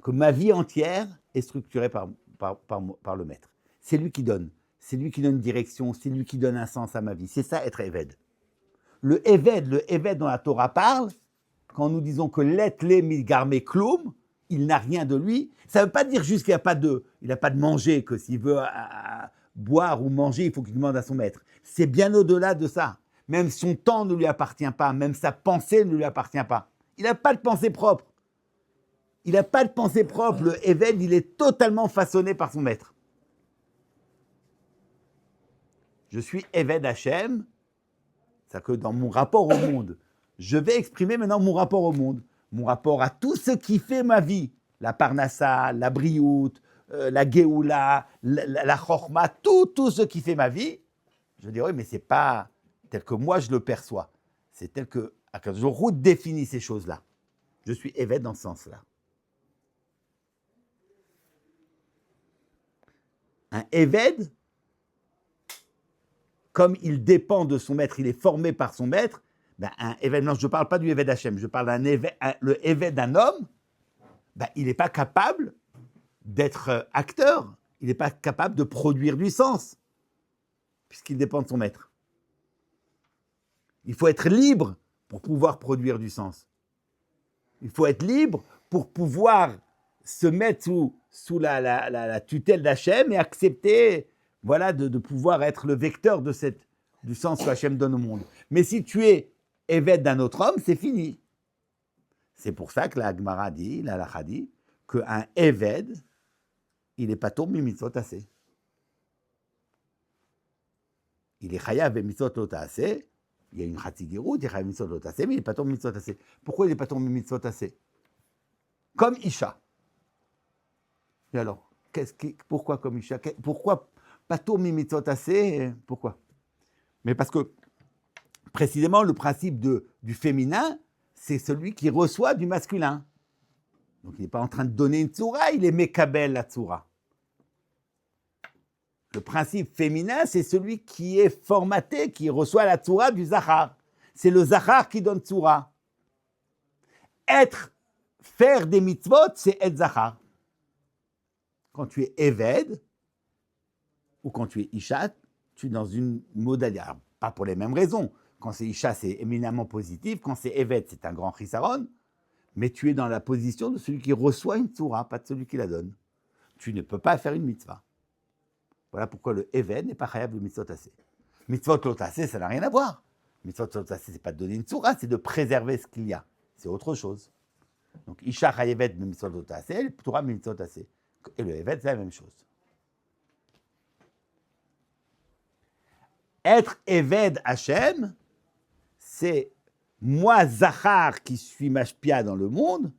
Que ma vie entière est structurée par le maître. C'est lui qui donne. C'est lui qui donne une direction. C'est lui qui donne un sens à ma vie. C'est ça, être Eved. Le Eved dont la Torah parle, quand nous disons que l'etle milgarme kloum, il n'a rien de lui, ça ne veut pas dire juste qu'il n'a pas de manger, que s'il veut boire ou manger, il faut qu'il demande à son maître. C'est bien au-delà de ça. Même son temps ne lui appartient pas. Même sa pensée ne lui appartient pas. Il n'a pas de pensée propre. Il n'a pas de pensée propre. Le Eved, il est totalement façonné par son maître. Je suis Eved Hashem, c'est-à-dire que dans mon rapport au monde, je vais exprimer maintenant mon rapport au monde, mon rapport à tout ce qui fait ma vie, la Parnassa, la Briout, la Géoula, la Chorma, tout ce qui fait ma vie. Je dis oui, mais c'est pas tel que moi je le perçois. C'est tel que Akadosh Baruch Hu définit ces choses-là. Je suis Eved dans ce sens-là. Un Eved, comme il dépend de son maître, il est formé par son maître, un Eved, non, je ne parle pas du Eved Hashem, je parle le Eved d'un homme, il n'est pas capable d'être acteur, il n'est pas capable de produire du sens, puisqu'il dépend de son maître. Il faut être libre pour pouvoir produire du sens. Il faut être libre pour pouvoir se mettre sous la tutelle d'Hachem et accepter de pouvoir être le vecteur du sens que Hachem donne au monde. Mais si tu es Eved d'un autre homme, c'est fini. C'est pour ça que la Gemara dit, la Halacha dit, qu'un Eved, il n'est pas tombé mitzvot assez. Il est chayav et mitzvot lo ta'aseh. Il y a une chatigirut, il est chayav mitzvot lo ta'aseh, mais il n'est pas tombé mitzvot assez. Pourquoi il n'est pas tombé mitzvot assez? Comme Isha. Et alors, pourquoi comme Isha? Pourquoi pas tombé mitzvot assez? Pourquoi? Mais parce que, précisément, le principe du féminin, c'est celui qui reçoit du masculin. Donc, il n'est pas en train de donner une tzoura, il est mekabel la tzoura. Le principe féminin, c'est celui qui est formaté, qui reçoit la tzoura du zachar. C'est le zachar qui donne tzoura. Faire des mitzvot, c'est être zachar. Quand tu es eved, ou quand tu es isha, tu es dans une modalité. Alors, pas pour les mêmes raisons. Quand c'est isha, c'est éminemment positif. Quand c'est eved, c'est un grand chisaron. Mais tu es dans la position de celui qui reçoit une tzoura, pas de celui qui la donne. Tu ne peux pas faire une mitzvah. Voilà pourquoi le Eved n'est pas chayav de mitzvot assez. Mitzvot lo ta'aseh, ça n'a rien à voir. Mitzvot lo ta'aseh, ce n'est pas de donner une tzoura, c'est de préserver ce qu'il y a. C'est autre chose. Donc, Isha chayavet de mitzvot lo ta'aseh, le Torah mitzvot assez. Et le Eved, c'est la même chose. Être Eved Hashem, c'est moi, Zachar, qui suis mashpia dans le monde,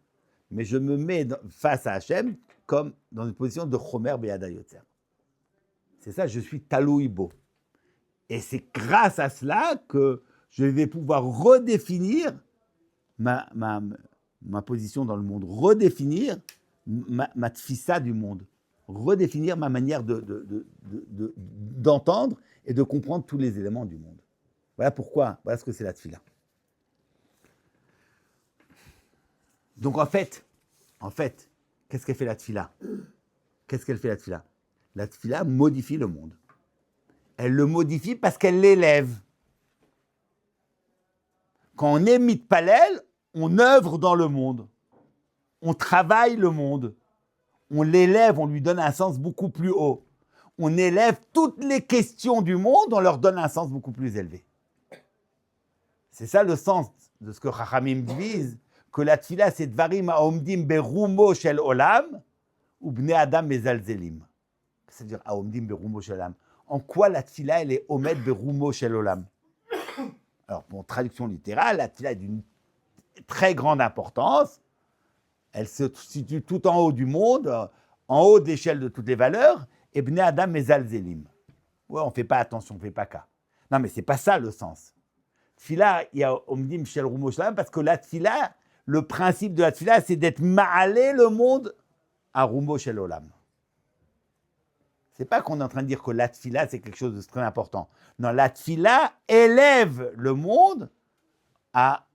mais je me mets face à Hashem comme dans une position de Chomer Beyada Yotzer. C'est ça, je suis Talouibo. Et c'est grâce à cela que je vais pouvoir redéfinir ma position dans le monde, redéfinir ma tfissa du monde, redéfinir ma manière d'entendre et de comprendre tous les éléments du monde. Voilà pourquoi, voilà ce que c'est la tfila. Donc en fait, qu'est-ce qu'elle fait la tfila? Qu'est-ce qu'elle fait la tfila? La tfila modifie le monde. Elle le modifie parce qu'elle l'élève. Quand on est mitpalel, on œuvre dans le monde. On travaille le monde. On l'élève, on lui donne un sens beaucoup plus haut. On élève toutes les questions du monde, on leur donne un sens beaucoup plus élevé. C'est ça le sens de ce que Chachamim disent, que la tfila, c'est dvarim haomdim berumo shel olam ou bnei adam mezalzelim. C'est-à-dire haomdim berumo shel olam. En quoi la tfila, elle est omed berumo shel olam? Alors, pour traduction littérale, la tfila est d'une très grande importance. Elle se situe tout en haut du monde, en haut de l'échelle de toutes les valeurs, et bnei adam mezalzelim. Ouais, on ne fait pas attention, on ne fait pas cas. Non, mais ce n'est pas ça le sens. Tfila, il y a omdim shel rumo shel olam, parce que la tfila, le principe de la tfila, c'est d'être ma'alé le monde à rumo shel olam. C'est pas qu'on est en train de dire que la tfila, c'est quelque chose de très important. Non, la tfila élève le monde à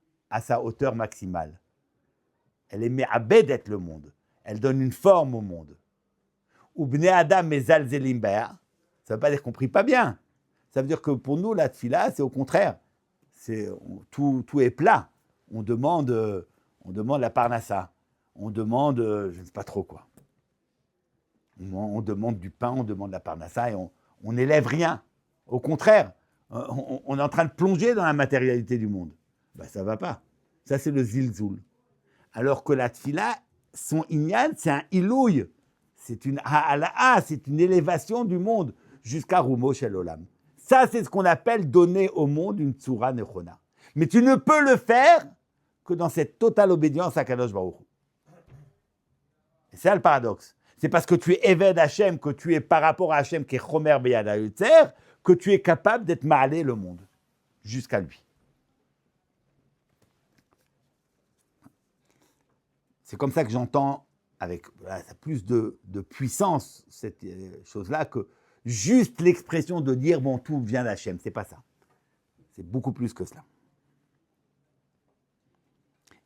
sa hauteur maximale. Elle est me'abedet le monde. Elle donne une forme au monde. Ou bnei adam mezalzelim be'ah, ça ne veut pas dire qu'on prie pas bien. Ça veut dire que pour nous, la tfila, c'est au contraire. Tout est plat. On demande la parnassa. On demande, je ne sais pas trop quoi. On demande du pain, on demande la parnassa et on n'élève rien. Au contraire, on est en train de plonger dans la matérialité du monde. Ben, ça ne va pas. Ça, c'est le zilzoul. Alors que la tfila, son inyan, c'est un ilouï. C'est une ha'ala'a, c'est une élévation du monde jusqu'à rumo shel olam. Ça, c'est ce qu'on appelle donner au monde une tsura nechona. Mais tu ne peux le faire que dans cette totale obédience à Kadosh Baruch Hu. Et c'est ça le paradoxe. C'est parce que tu es Eved Hashem, que tu es par rapport à Hashem qui est Chomer Beyada Yotzer, que tu es capable d'être ma'alé le monde jusqu'à lui. C'est comme ça que j'entends avec plus de puissance cette chose-là que juste l'expression de dire bon, tout vient d'Hachem. C'est pas ça. C'est beaucoup plus que cela.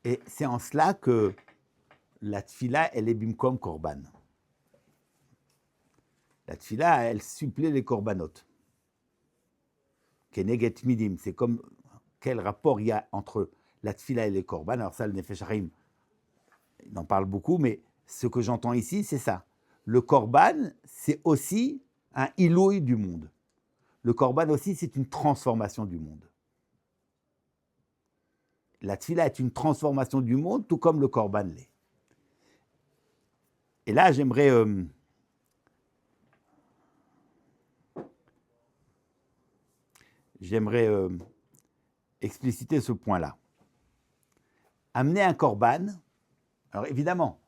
Et c'est en cela que la tfila, elle est bimkom korban. La tfila, elle supplée les korbanot. Keneget midim. C'est comme quel rapport il y a entre la tfila et les korban. Alors ça, le Nefesh Haim, il en parle beaucoup, mais ce que j'entends ici, c'est ça. Le korban, c'est aussi un ilouï du monde. Le korban aussi, c'est une transformation du monde. la tfila est une transformation du monde, tout comme le korban l'est. Et là, j'aimerais expliciter ce point-là. Amener un korban, alors évidemment,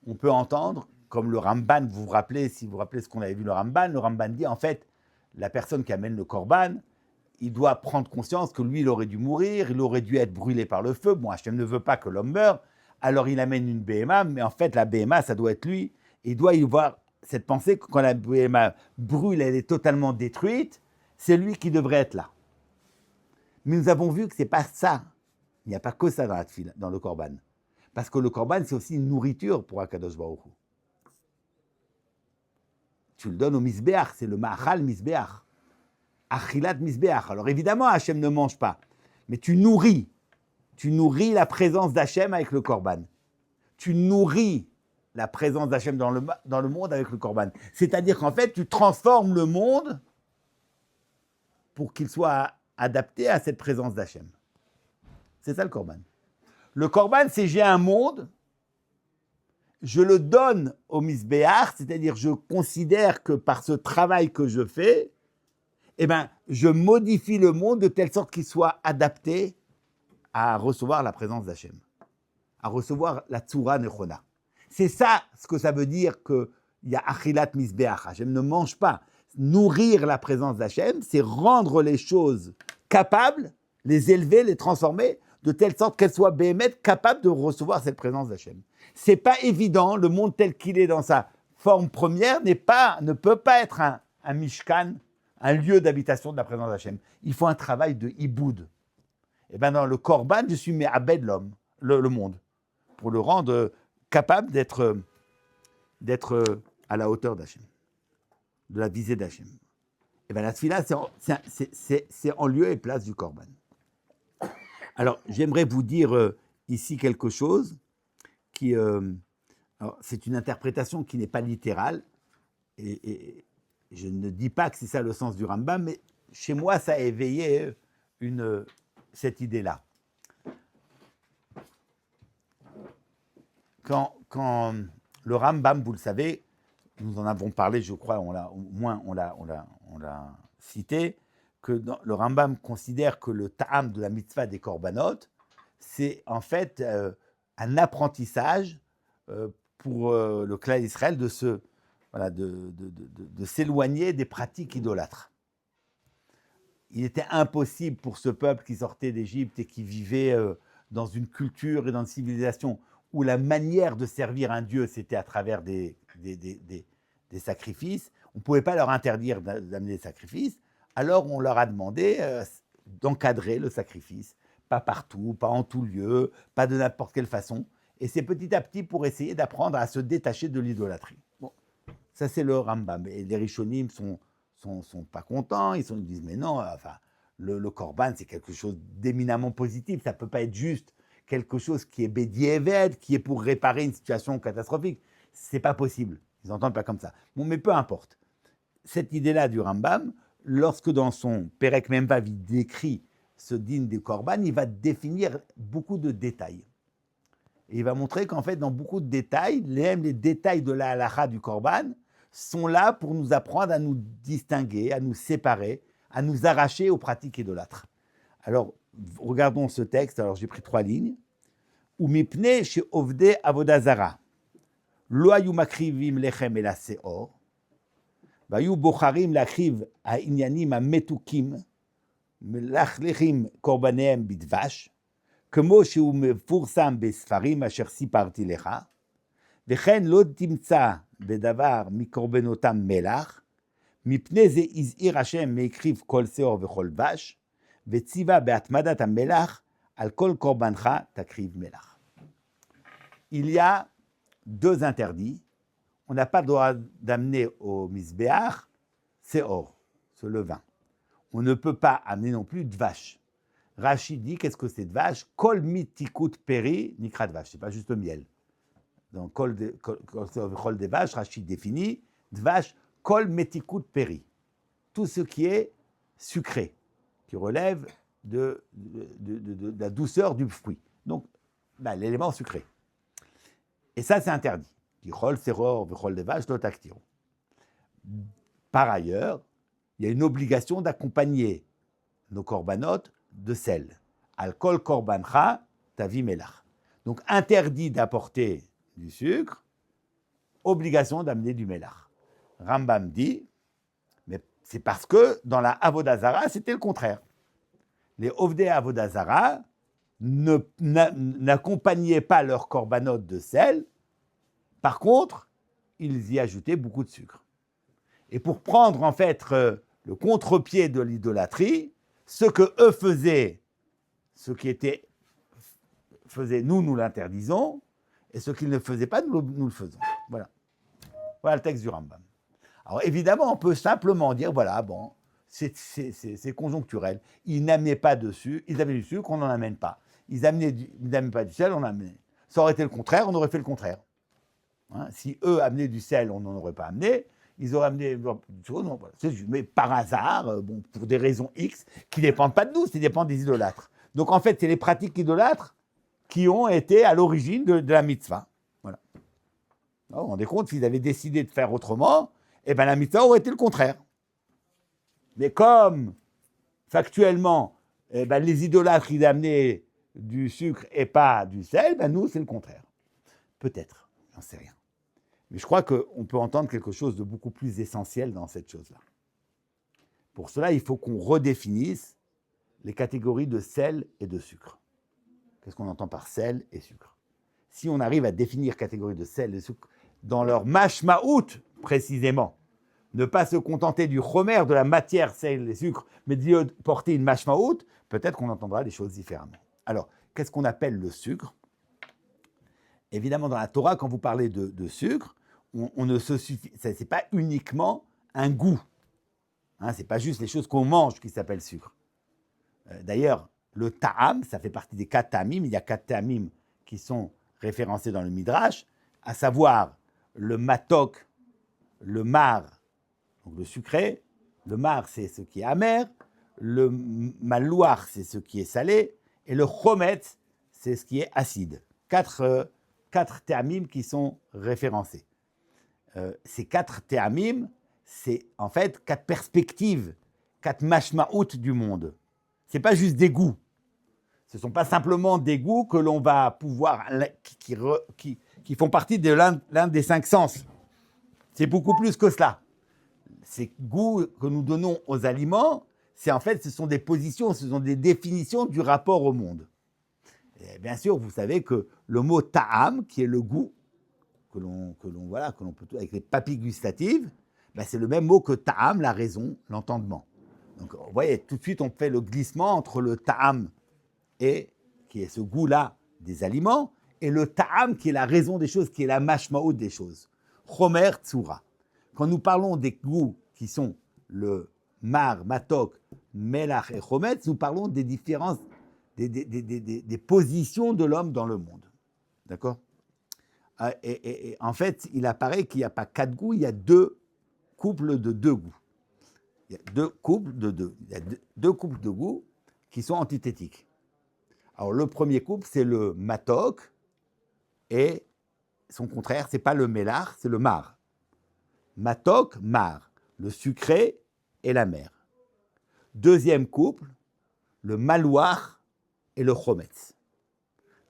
on peut entendre, comme le Ramban, vous vous rappelez, si vous vous rappelez ce qu'on avait vu le Ramban dit, en fait, la personne qui amène le korban, il doit prendre conscience que lui, il aurait dû mourir, il aurait dû être brûlé par le feu. Bon, Hachem ne veut pas que l'homme meure, alors il amène une BMA, mais en fait, la BMA, ça doit être lui. Il doit y voir cette pensée que quand la BMA brûle, elle est totalement détruite, c'est lui qui devrait être là. Mais nous avons vu que ce n'est pas ça. Il n'y a pas que ça dans le korban. Parce que le korban, c'est aussi une nourriture pour Akadosh Baruch Hu. Tu le donnes au misbéach, c'est le ma'achal misbéach. Achilat misbéach. Alors évidemment, Hachem ne mange pas, mais tu nourris la présence d'Hachem avec le korban. Tu nourris la présence d'Hachem dans le monde avec le korban. C'est-à-dire qu'en fait, tu transformes le monde pour qu'il soit adapté à cette présence d'Hachem. C'est ça le korban. Le korban, c'est j'ai un monde, je le donne au misbéach, c'est-à-dire je considère que par ce travail que je fais, eh ben, je modifie le monde de telle sorte qu'il soit adapté à recevoir la présence d'Hachem, à recevoir la Tzura Nechona. C'est ça ce que ça veut dire qu'il y a Achilat Misbeach. Hachem ne mange pas. Nourrir la présence d'Hachem, c'est rendre les choses capables, les élever, les transformer, de telle sorte qu'elles soient béhémet capables de recevoir cette présence d'Hachem. C'est pas évident, le monde tel qu'il est dans sa forme première ne peut pas être un mishkan, un lieu d'habitation de la présence d'Hachem. Il faut un travail de hiboud. Et bien dans le korban, je suis me'abed l'homme, le monde, pour le rendre capable d'être à la hauteur d'Hachem, de la visée d'Hachem. Et bien la tfila, c'est en lieu et place du korban. Alors, j'aimerais vous dire ici quelque chose qui... alors, c'est une interprétation qui n'est pas littérale, et je ne dis pas que c'est ça le sens du Rambam, mais chez moi, ça a éveillé cette idée-là. Quand le Rambam, vous le savez, nous en avons parlé, je crois, on l'a cité, que le Rambam considère que le ta'am de la mitzvah des korbanot, c'est en fait un apprentissage pour le clan d'Israël de s'éloigner des pratiques idolâtres. Il était impossible pour ce peuple qui sortait d'Égypte et qui vivait dans une culture et dans une civilisation où la manière de servir un Dieu, c'était à travers des sacrifices. On ne pouvait pas leur interdire d'amener des sacrifices. Alors, on leur a demandé d'encadrer le sacrifice. Pas partout, pas en tout lieu, pas de n'importe quelle façon. Et c'est petit à petit pour essayer d'apprendre à se détacher de l'idolâtrie. Bon, ça, c'est le Rambam. Et les Rishonim sont pas contents. Ils disent, mais non, enfin, le korban, c'est quelque chose d'éminemment positif. Ça ne peut pas être juste quelque chose qui est bédiéved, qui est pour réparer une situation catastrophique. Ce n'est pas possible. Ils n'entendent pas comme ça. Bon, mais peu importe. Cette idée-là du Rambam, lorsque dans son Perek Memvav, il décrit ce din du korban, il va définir beaucoup de détails. Et il va montrer qu'en fait, dans beaucoup de détails, les détails de la halakha du korban sont là pour nous apprendre à nous distinguer, à nous séparer, à nous arracher aux pratiques idolâtres. Alors, regardons ce texte. Alors, j'ai pris 3 lignes. « Umipne she ovde avoda zara, lo hayu makrivim lechem ela seor, והיו בוחרים להקריב העניינים המתוקים, מלכלכים קורבניהם בדבש, כמו שהוא מפורסם בספרים אשר סיפרתי לך, וכן לא תמצא בדבר מקורבנותם מלח, מפני זה הזהיר השם מהקריב כל שאור וכל דבש, וציווה בהתמדת המלח, על כל קורבנך תקריב מלח. Il y a 2 interdits. On n'a pas le droit d'amener au misbéach, c'est or, ce levain. On ne peut pas amener non plus de vache. Rashi dit, qu'est-ce que c'est de vache? Kol mitikut peri nikra de vache, c'est pas juste le miel. Donc, kol des vaches, Rashi définit, de vache, kol mitikut peri. Tout ce qui est sucré, qui relève de la douceur du fruit. Donc, l'élément sucré. Et ça, c'est interdit. Kichol, seror, vechol des vaches, l'otaktiro. Par ailleurs, il y a une obligation d'accompagner nos corbanotes de sel. Alcool korbancha, tavi melach. Donc, interdit d'apporter du sucre, obligation d'amener du melach. Rambam dit, mais c'est parce que dans la Avodah Zara, c'était le contraire. Les Ovdei Avodah Zara n'accompagnaient pas leurs corbanotes de sel. Par contre, ils y ajoutaient beaucoup de sucre. Et pour prendre en fait le contre-pied de l'idolâtrie, ce que eux faisaient, ce qui était faisait, nous l'interdisons, et ce qu'ils ne faisaient pas, nous le faisons. Voilà. Voilà le texte du Rambam. Alors évidemment, on peut simplement dire, voilà, bon, c'est conjoncturel. Ils n'amenaient pas dessus, ils avaient du sucre, on n'en amène pas. Ils n'amenaient pas du sel, on en amenait. Ça aurait été le contraire, on aurait fait le contraire. Hein, si eux amenaient du sel, on n'en aurait pas amené. Ils auraient amené du sucre, non, voilà. Mais par hasard, bon, pour des raisons X, qui ne dépendent pas de nous, qui dépendent des idolâtres. Donc en fait, c'est les pratiques idolâtres qui ont été à l'origine de la mitzvah. Voilà. Alors, vous vous rendez compte, s'ils avaient décidé de faire autrement, eh ben la mitzvah aurait été le contraire. Mais comme, factuellement, eh ben, les idolâtres, ils amenaient du sucre et pas du sel, ben nous, c'est le contraire. Peut-être, j'en sais rien. Mais je crois qu'on peut entendre quelque chose de beaucoup plus essentiel dans cette chose-là. Pour cela, il faut qu'on redéfinisse les catégories de sel et de sucre. Qu'est-ce qu'on entend par sel et sucre? Si on arrive à définir catégories de sel et de sucre dans leur mashmaout, précisément, ne pas se contenter du chomer, de la matière, sel et sucre, mais d'y porter une mashmaout, peut-être qu'on entendra des choses différemment. Alors, qu'est-ce qu'on appelle le sucre? Évidemment, dans la Torah, quand vous parlez de sucre, on ne se suffit, ce n'est pas uniquement un goût. Hein, ce n'est pas juste les choses qu'on mange qui s'appellent sucre. D'ailleurs, le ta'am, ça fait partie des 4 ta'amim. Il y a 4 ta'amim qui sont référencés dans le Midrash, à savoir le matok, le mar, donc le sucré. Le mar, c'est ce qui est amer. Le malouar, c'est ce qui est salé. Et le chometz, c'est ce qui est acide. 4 ta'amim qui sont référencés. Ces 4 ta'amim, c'est en fait 4 perspectives, 4 mashmaout du monde. Ce n'est pas juste des goûts. Ce ne sont pas simplement des goûts que l'on va pouvoir, qui font partie de l'un des 5 sens. C'est beaucoup plus que cela. Ces goûts que nous donnons aux aliments, ce sont des positions, ce sont des définitions du rapport au monde. Et bien sûr, vous savez que le mot ta'am, qui est le goût, que l'on peut avec les papilles gustatives, ben c'est le même mot que ta'am, la raison, l'entendement. Donc, vous voyez, tout de suite, on fait le glissement entre le ta'am, qui est ce goût-là des aliments, et le ta'am, qui est la raison des choses, qui est la mashmaout des choses. Chomer tsura. Quand nous parlons des goûts qui sont le mar, matok, melach et chometz, nous parlons des différences, des positions de l'homme dans le monde. D'accord ? Et en fait, il apparaît qu'il n'y a pas 4 goûts, il y a 2 couples de 2 goûts. Il y a 2 couples de 2. Il y a 2 couples de goûts qui sont antithétiques. Alors, le premier couple, c'est le matok, et son contraire, ce n'est pas le mélar, c'est le mar. Matok, mar, le sucré et la mer. Deuxième couple, le malouar et le chometz.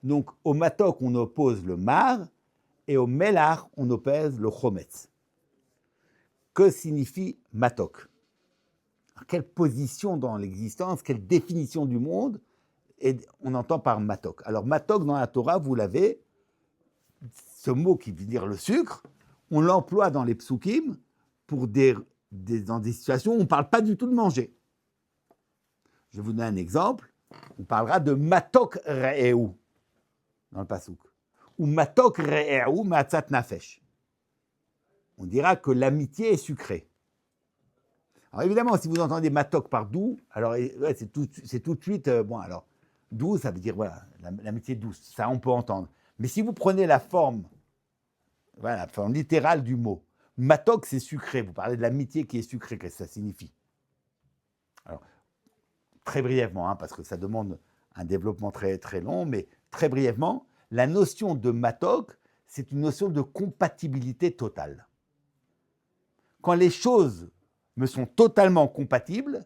Donc, au matok, on oppose le mar, et au mélar, on oppose le chometz. Que signifie matok? Alors, quelle position dans l'existence, quelle définition du monde on entend par matok? Alors, matok, dans la Torah, vous l'avez, ce mot qui veut dire le sucre, on l'emploie dans les psukim pour dans des situations où on ne parle pas du tout de manger. Je vais vous donner un exemple. On parlera de matok re'eu dans le pasuk. Ou matok re'eu ma'atzat nafesh. On dira que l'amitié est sucrée. Alors évidemment, si vous entendez matok par doux, alors ouais, c'est tout de suite, alors doux, ça veut dire voilà, l'amitié douce, ça on peut entendre. Mais si vous prenez la forme littérale du mot, matok c'est sucré, vous parlez de l'amitié qui est sucrée, qu'est-ce que ça signifie? Alors, très brièvement, parce que ça demande un développement très, très long, mais très brièvement, la notion de matok, c'est une notion de compatibilité totale. Quand les choses me sont totalement compatibles,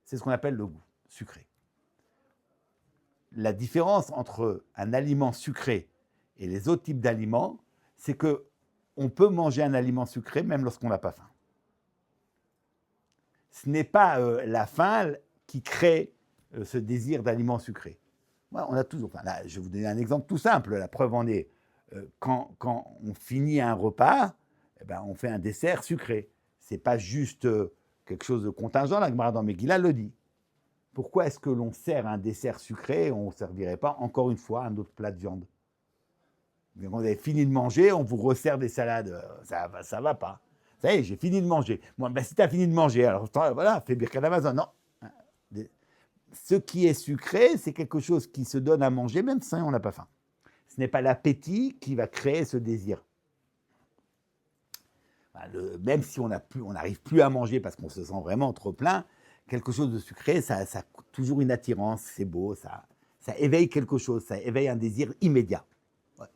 c'est ce qu'on appelle le goût sucré. La différence entre un aliment sucré et les autres types d'aliments, c'est qu'on peut manger un aliment sucré même lorsqu'on n'a pas faim. Ce n'est pas la faim qui crée ce désir d'aliment sucré. Ouais, on a toujours. Enfin, là, je vais vous donner un exemple tout simple. La preuve en est, quand on finit un repas, eh ben, on fait un dessert sucré. Ce n'est pas juste quelque chose de contingent. La Gemara dans Megillah le dit. Pourquoi est-ce que l'on sert un dessert sucré et on ne servirait pas encore une fois un autre plat de viande? Mais quand vous avez fini de manger, on vous resserre des salades. Ça va pas. Ça y est, j'ai fini de manger. Moi, ben, si tu as fini de manger, alors voilà, fais Birkat Amazon. Non. Ce qui est sucré, c'est quelque chose qui se donne à manger même si on n'a pas faim. Ce n'est pas l'appétit qui va créer ce désir. Même si on n'arrive plus à manger parce qu'on se sent vraiment trop plein, quelque chose de sucré, ça a toujours une attirance, c'est beau, ça éveille quelque chose, ça éveille un désir immédiat. Ouais.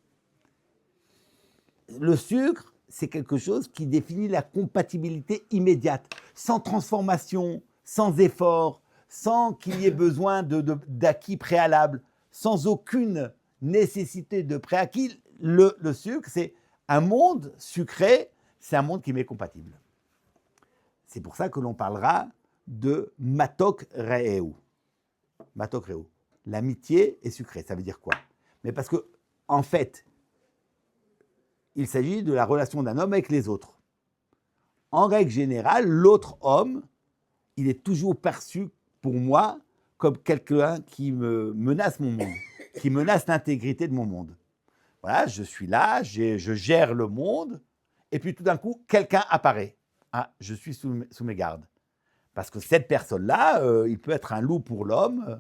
Le sucre, c'est quelque chose qui définit la compatibilité immédiate, sans transformation, sans effort, sans qu'il y ait besoin d'acquis préalables, sans aucune nécessité de préacquis. Le sucre, c'est un monde sucré, c'est un monde qui m'est compatible. C'est pour ça que l'on parlera de matok re'eu. Matok re'eu. L'amitié est sucrée, ça veut dire quoi? Mais parce que, en fait, il s'agit de la relation d'un homme avec les autres. En règle générale, l'autre homme, il est toujours perçu pour moi comme quelqu'un qui me menace mon monde, qui menace l'intégrité de mon monde. Voilà, je suis là, je gère le monde, et puis tout d'un coup, quelqu'un apparaît. Ah, je suis sous mes gardes. Parce que cette personne-là, il peut être un loup pour l'homme.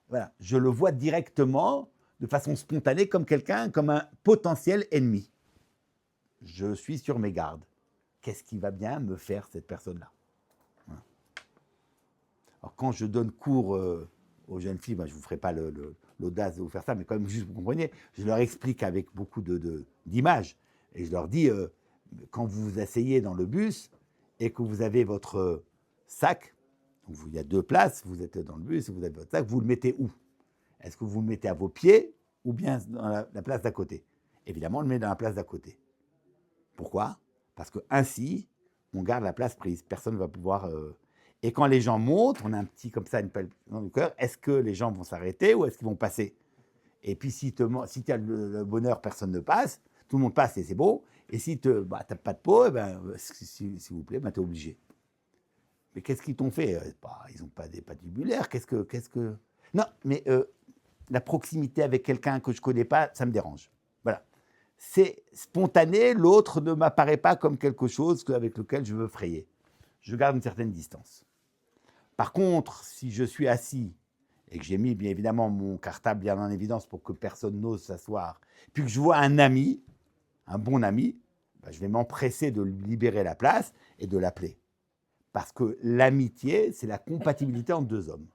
Voilà, je le vois directement, de façon spontanée, comme quelqu'un, comme un potentiel ennemi. Je suis sur mes gardes. Qu'est-ce qui va bien me faire cette personne-là? Voilà. Alors, quand je donne cours aux jeunes filles, moi, je ne vous ferai pas l'audace de vous faire ça, mais quand même, juste vous compreniez, je leur explique avec beaucoup d'images. Et je leur dis, quand vous vous asseyez dans le bus et que vous avez votre sac, donc il y a 2 places, vous êtes dans le bus, vous avez votre sac, vous le mettez où? Est-ce que vous le mettez à vos pieds ou bien dans la place d'à côté? Évidemment, on le met dans la place d'à côté. Pourquoi? Parce que ainsi, on garde la place prise. Personne ne va pouvoir. Et quand les gens montent, on a un petit comme ça, une pelle dans le cœur. Est-ce que les gens vont s'arrêter ou est-ce qu'ils vont passer? Et puis si tu as le bonheur, personne ne passe. Tout le monde passe et c'est beau. Et si tu n'as pas de peau, s'il vous plaît, tu es obligé. Mais qu'est-ce qu'ils t'ont fait? Ils n'ont pas des patibulaires. Qu'est-ce que... Non, mais la proximité avec quelqu'un que je ne connais pas, ça me dérange. Voilà. C'est spontané, l'autre ne m'apparaît pas comme quelque chose avec lequel je veux frayer. Je garde une certaine distance. Par contre, si je suis assis et que j'ai mis bien évidemment mon cartable bien en évidence pour que personne n'ose s'asseoir, puis que je vois un ami, un bon ami, je vais m'empresser de lui libérer la place et de l'appeler. Parce que l'amitié, c'est la compatibilité entre 2 hommes.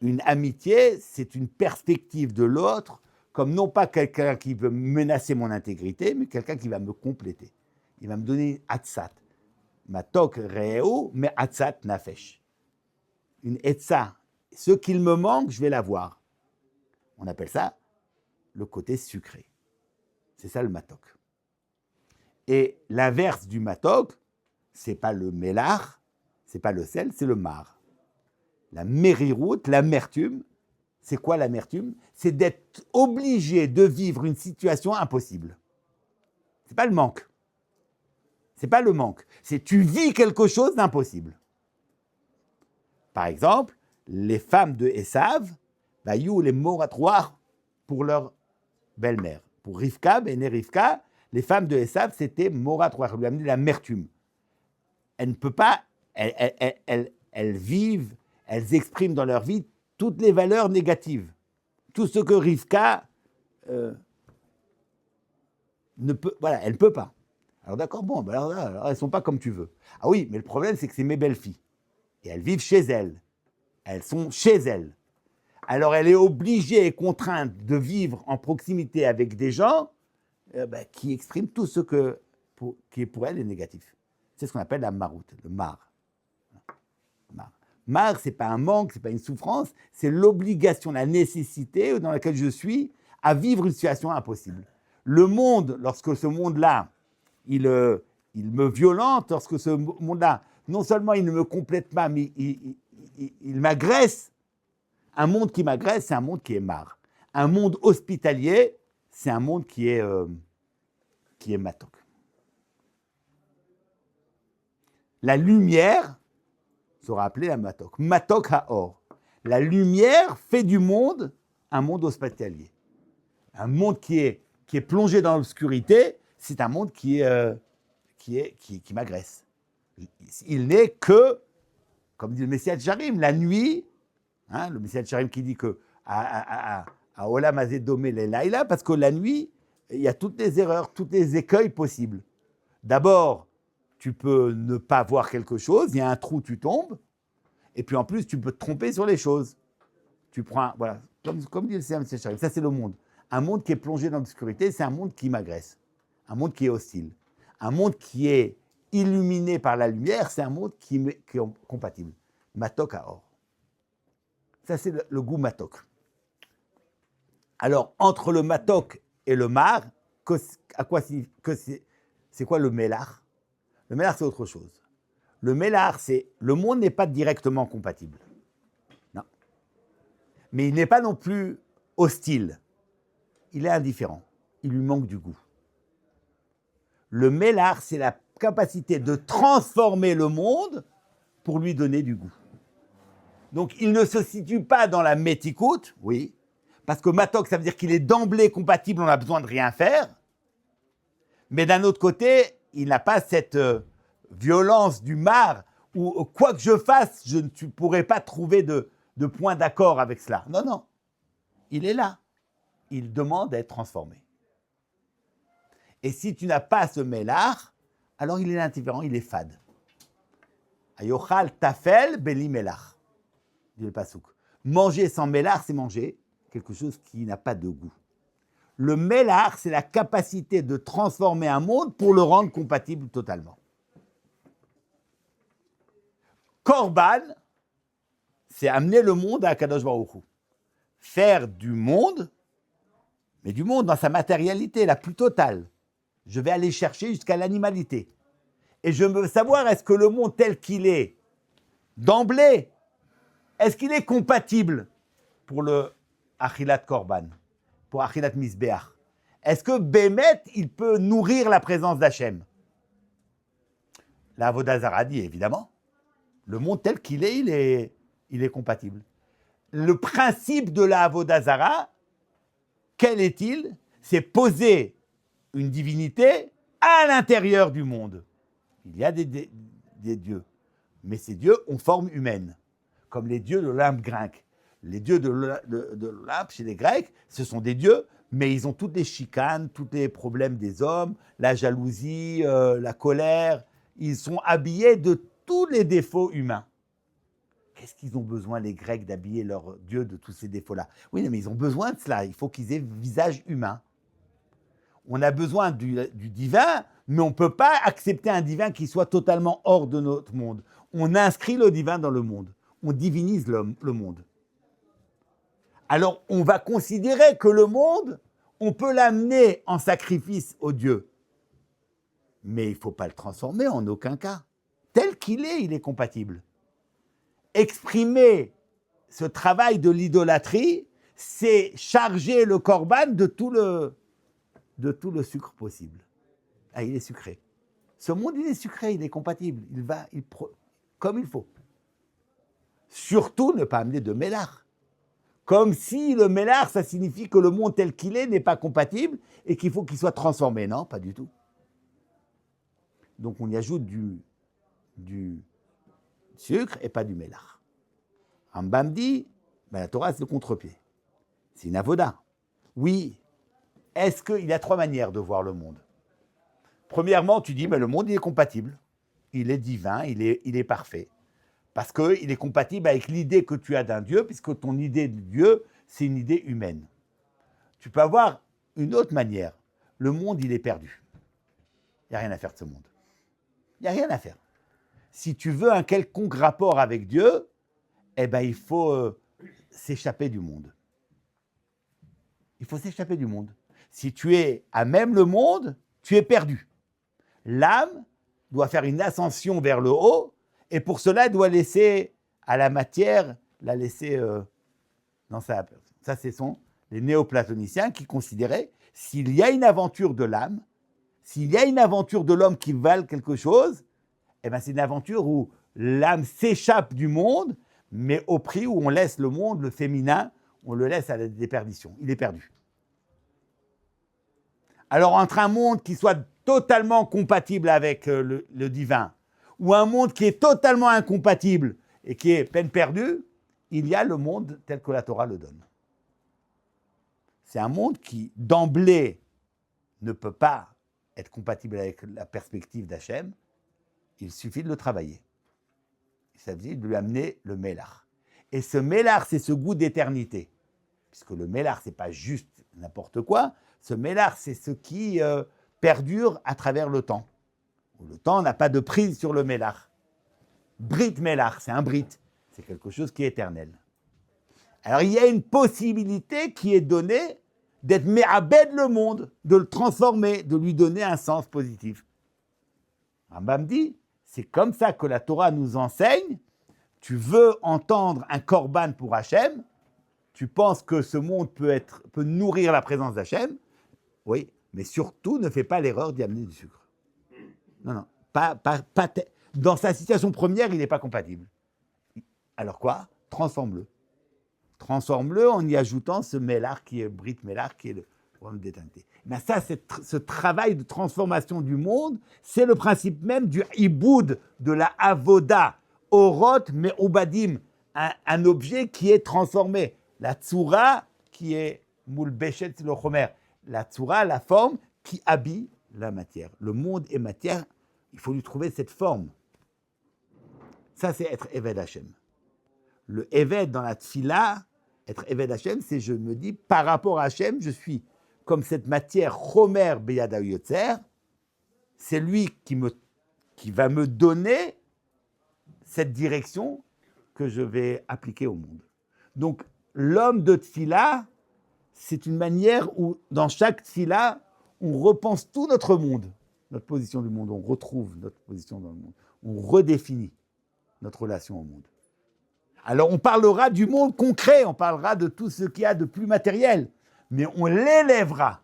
Une amitié, c'est une perspective de l'autre, comme non pas quelqu'un qui veut menacer mon intégrité, mais quelqu'un qui va me compléter. Il va me donner atzat. Matok re'eu, mais atzat nafesh. Une etza. Ce qu'il me manque, je vais l'avoir. On appelle ça le côté sucré. C'est ça le matok. Et l'inverse du matok, c'est pas le mélar, c'est pas le sel, c'est le mar. La mériroute, l'amertume, c'est quoi l'amertume? C'est d'être obligé de vivre une situation impossible. C'est pas le manque. C'est pas le manque. C'est tu vis quelque chose d'impossible. Par exemple, les femmes de Esav, you les moratoires pour leur belle-mère. Pour Rivka, Béné Rivka, les femmes de Esav, c'était moratoire, elles lui amenaient l'amertume. Elles ne peuvent pas, elles vivent, elles expriment dans leur vie toutes les valeurs négatives. Tout ce que Rivka ne peut, voilà, elle ne peut pas. Alors d'accord, bon, alors elles ne sont pas comme tu veux. Ah oui, mais le problème, c'est que c'est mes belles-filles. Et elles vivent chez elles. Elles sont chez elle. Alors elle est obligée et contrainte de vivre en proximité avec des gens qui expriment tout ce qui est pour elle est négatif. C'est ce qu'on appelle la maroute, le mar. Mar, ce n'est pas un manque, ce n'est pas une souffrance, c'est l'obligation, la nécessité dans laquelle je suis à vivre une situation impossible. Le monde, lorsque ce monde-là, il me violente, lorsque ce monde-là, non seulement il ne me complète pas, mais il m'agresse. Un monde qui m'agresse, c'est un monde qui est mar. Un monde hospitalier, c'est un monde qui est matok. La lumière sera appelée la matok. Matok haor. La lumière fait du monde un monde hospitalier. Un monde qui est plongé dans l'obscurité, c'est un monde qui m'agresse. Il n'est que, comme dit le Messie Charim, la nuit, le Messie Charim qui dit que à Olam Hazé Domé les Laïla, parce que la nuit, il y a toutes les erreurs, tous les écueils possibles. D'abord, tu peux ne pas voir quelque chose, il y a un trou, tu tombes, et puis en plus, tu peux te tromper sur les choses. Tu prends, voilà, comme dit le Messie Charim, ça c'est le monde. Un monde qui est plongé dans l'obscurité, c'est un monde qui m'agresse, un monde qui est hostile. Un monde qui est illuminé par la lumière, c'est un monde qui est compatible. Matok haor. Ça, c'est le goût matok. Alors, entre le matok et le mar, c'est quoi le mélar? Le mélar, c'est autre chose. Le mélar, c'est le monde n'est pas directement compatible. Non. Mais il n'est pas non plus hostile. Il est indifférent. Il lui manque du goût. Le mélar, c'est la capacité de transformer le monde pour lui donner du goût. Donc, il ne se situe pas dans la métikout, oui, parce que matok, ça veut dire qu'il est d'emblée compatible, on n'a besoin de rien faire. Mais d'un autre côté, il n'a pas cette violence du mar, où quoi que je fasse, je ne pourrais pas trouver de point d'accord avec cela. Non, non, il est là. Il demande à être transformé. Et si tu n'as pas ce mélar, alors il est indifférent, il est fade. Ayochal tafel beli melach, dit le pasouk. Manger sans mélar, c'est manger quelque chose qui n'a pas de goût. Le mélar, c'est la capacité de transformer un monde pour le rendre compatible totalement. Korban, c'est amener le monde à Kadosh Baruch Hu. Faire du monde, mais du monde dans sa matérialité la plus totale. Je vais aller chercher jusqu'à l'animalité. Et je veux savoir, est-ce que le monde tel qu'il est, d'emblée, est-ce qu'il est compatible pour le Achilat Korban, pour Achilat Misbeach? Est-ce que Bémet, il peut nourrir la présence d'Hachem? La Avodah Zara dit évidemment. Le monde tel qu'il est, il est compatible. Le principe de la Avodah Zara, quel est-il? C'est poser une divinité à l'intérieur du monde. Il y a des dieux, mais ces dieux ont forme humaine, comme les dieux de l'Olympe grec. Les dieux de l'Olympe chez les Grecs, ce sont des dieux, mais ils ont toutes les chicanes, tous les problèmes des hommes, la jalousie, la colère. Ils sont habillés de tous les défauts humains. Qu'est-ce qu'ils ont besoin, les Grecs, d'habiller leurs dieux de tous ces défauts-là? Oui, mais ils ont besoin de cela. Il faut qu'ils aient visage humain. On a besoin du divin, mais on ne peut pas accepter un divin qui soit totalement hors de notre monde. On inscrit le divin dans le monde. On divinise le monde. Alors, on va considérer que le monde, on peut l'amener en sacrifice au Dieu. Mais il ne faut pas le transformer en aucun cas. Tel qu'il est, il est compatible. Exprimer ce travail de l'idolâtrie, c'est charger le korban de tout le sucre possible. Ah, il est sucré. Ce monde, il est sucré, il est compatible. Comme il faut. Surtout ne pas amener de mélar. Comme si le mélar, ça signifie que le monde tel qu'il est n'est pas compatible et qu'il faut qu'il soit transformé. Non, pas du tout. Donc on y ajoute du sucre et pas du mélar. Rambam dit, la Torah c'est le contre-pied. C'est une avoda. Oui. Est-ce qu'il y a trois manières de voir le monde? Premièrement, tu dis, le monde il est compatible. Il est divin, il est parfait. Parce qu'il est compatible avec l'idée que tu as d'un Dieu, puisque ton idée de Dieu, c'est une idée humaine. Tu peux avoir une autre manière. Le monde, il est perdu. Il n'y a rien à faire de ce monde. Il n'y a rien à faire. Si tu veux un quelconque rapport avec Dieu, eh ben, il faut s'échapper du monde. Il faut s'échapper du monde. Si tu es à même le monde, tu es perdu. L'âme doit faire une ascension vers le haut, et pour cela, elle doit laisser à la matière, la laisser dans sa personne. Ça, ce sont les néoplatoniciens qui considéraient s'il y a une aventure de l'âme, s'il y a une aventure de l'homme qui valent quelque chose, eh ben, c'est une aventure où l'âme s'échappe du monde, mais au prix où on laisse le monde, le féminin, on le laisse à la déperdition. Il est perdu. Alors, entre un monde qui soit totalement compatible avec le divin, ou un monde qui est totalement incompatible et qui est peine perdue, il y a le monde tel que la Torah le donne. C'est un monde qui, d'emblée, ne peut pas être compatible avec la perspective d'Hachem. Il suffit de le travailler. Il s'agit de lui amener le Mélach. Et ce Mélach, c'est ce goût d'éternité. Puisque le Mélach, ce n'est pas juste n'importe quoi. Ce Mélach, c'est ce qui perdure à travers le temps. Le temps n'a pas de prise sur le Mélach. Brit Mélach, c'est un Brit. C'est quelque chose qui est éternel. Alors, il y a une possibilité qui est donnée d'être mé'abed le monde, de le transformer, de lui donner un sens positif. Rambam dit, c'est comme ça que la Torah nous enseigne. Tu veux entendre un korban pour Hachem, tu penses que ce monde peut nourrir la présence d'Hachem, oui, mais surtout ne fais pas l'erreur d'y amener du sucre. Non, dans sa situation première, il n'est pas compatible. Alors quoi ? Transforme-le. Transforme-le en y ajoutant ce Mélach qui est Brit Mélach, qui est le problème d'éternité. Mais ça, ce travail de transformation du monde, c'est le principe même du iboud, de la avoda, orot me'ubadim, un objet qui est transformé. La tsura qui est moulbeshet le chomer. La tsura, la forme qui habille la matière. Le monde est matière, il faut lui trouver cette forme. Ça, c'est être Eved Hashem. Le Eved dans la Tfila, être Eved Hashem, c'est je me dis, par rapport à Hashem, je suis comme cette matière Chomer Beyada Yotzer, c'est lui qui va me donner cette direction que je vais appliquer au monde. Donc, l'homme de Tfila, c'est une manière où, dans chaque Tfila, on repense tout notre monde, notre position du monde, on retrouve notre position dans le monde, on redéfinit notre relation au monde. Alors, on parlera du monde concret, on parlera de tout ce qu'il y a de plus matériel, mais on l'élèvera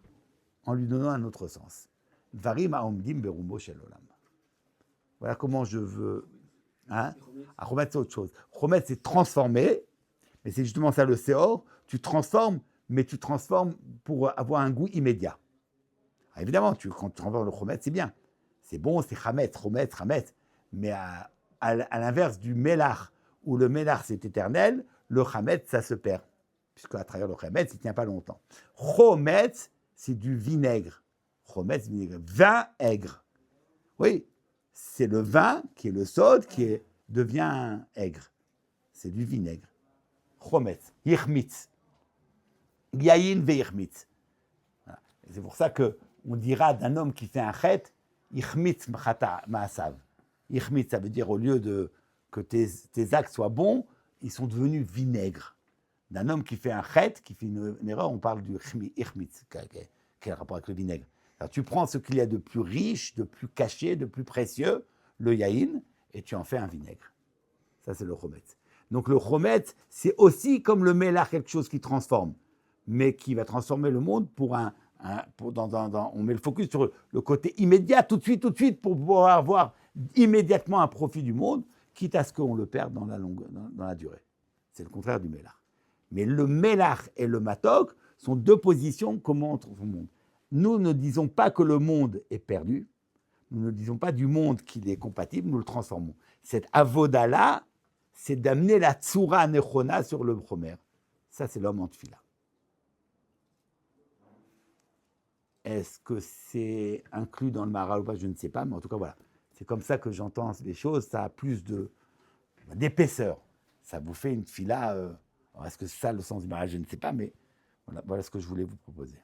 en lui donnant un autre sens. Dvarim ha'omdim berumo shel olam. Voilà comment je veux. Chomet, c'est autre chose. Chomet, c'est transformer, mais c'est justement ça le séor. Tu transformes, mais tu transformes pour avoir un goût immédiat. Alors, évidemment, quand tu transformes le chomet, c'est bien. C'est bon, c'est chametz, chametz. Mais à l'inverse du mélach, où le mélach c'est éternel, le chametz ça se perd. Puisque à travers le chametz, il ne tient pas longtemps. Chometz, c'est du vinaigre. Chometz, vinaigre. Vin aigre. Oui, c'est le vin qui est le sod qui devient aigre. C'est du vinaigre. Chometz, yichmitz. Yayin veyichmitz. Voilà. C'est pour ça qu'on dira d'un homme qui fait un chet, yichmitz ma'asav. Yichmitz, ça veut dire au lieu que tes actes soient bons, ils sont devenus vinaigres. D'un homme qui fait un chet, qui fait une erreur, on parle du yichmitz, qui a rapport avec le vinaigre. Alors tu prends ce qu'il y a de plus riche, de plus caché, de plus précieux, le yaïn, et tu en fais un vinaigre. Ça, c'est le chometz. Donc le chometz, c'est aussi comme le mélach, quelque chose qui transforme, mais qui va transformer le monde on met le focus sur le côté immédiat, tout de suite, pour pouvoir avoir immédiatement un profit du monde, quitte à ce qu'on le perde dans la durée. C'est le contraire du mélach. Mais le mélach et le matok sont deux positions comment on trouve le monde. Nous ne disons pas que le monde est perdu, nous ne disons pas du monde qu'il est compatible, nous le transformons. Cette avoda-là, c'est d'amener la tsura nechona sur le chomer. Ça, c'est l'homme en tfila. Est-ce que c'est inclus dans le Maharal ou pas? Je ne sais pas, mais en tout cas, voilà. C'est comme ça que j'entends les choses. Ça a plus d'épaisseur. Ça vous fait une tfila. Est-ce que c'est ça le sens du mariage? Je ne sais pas, mais voilà ce que je voulais vous proposer.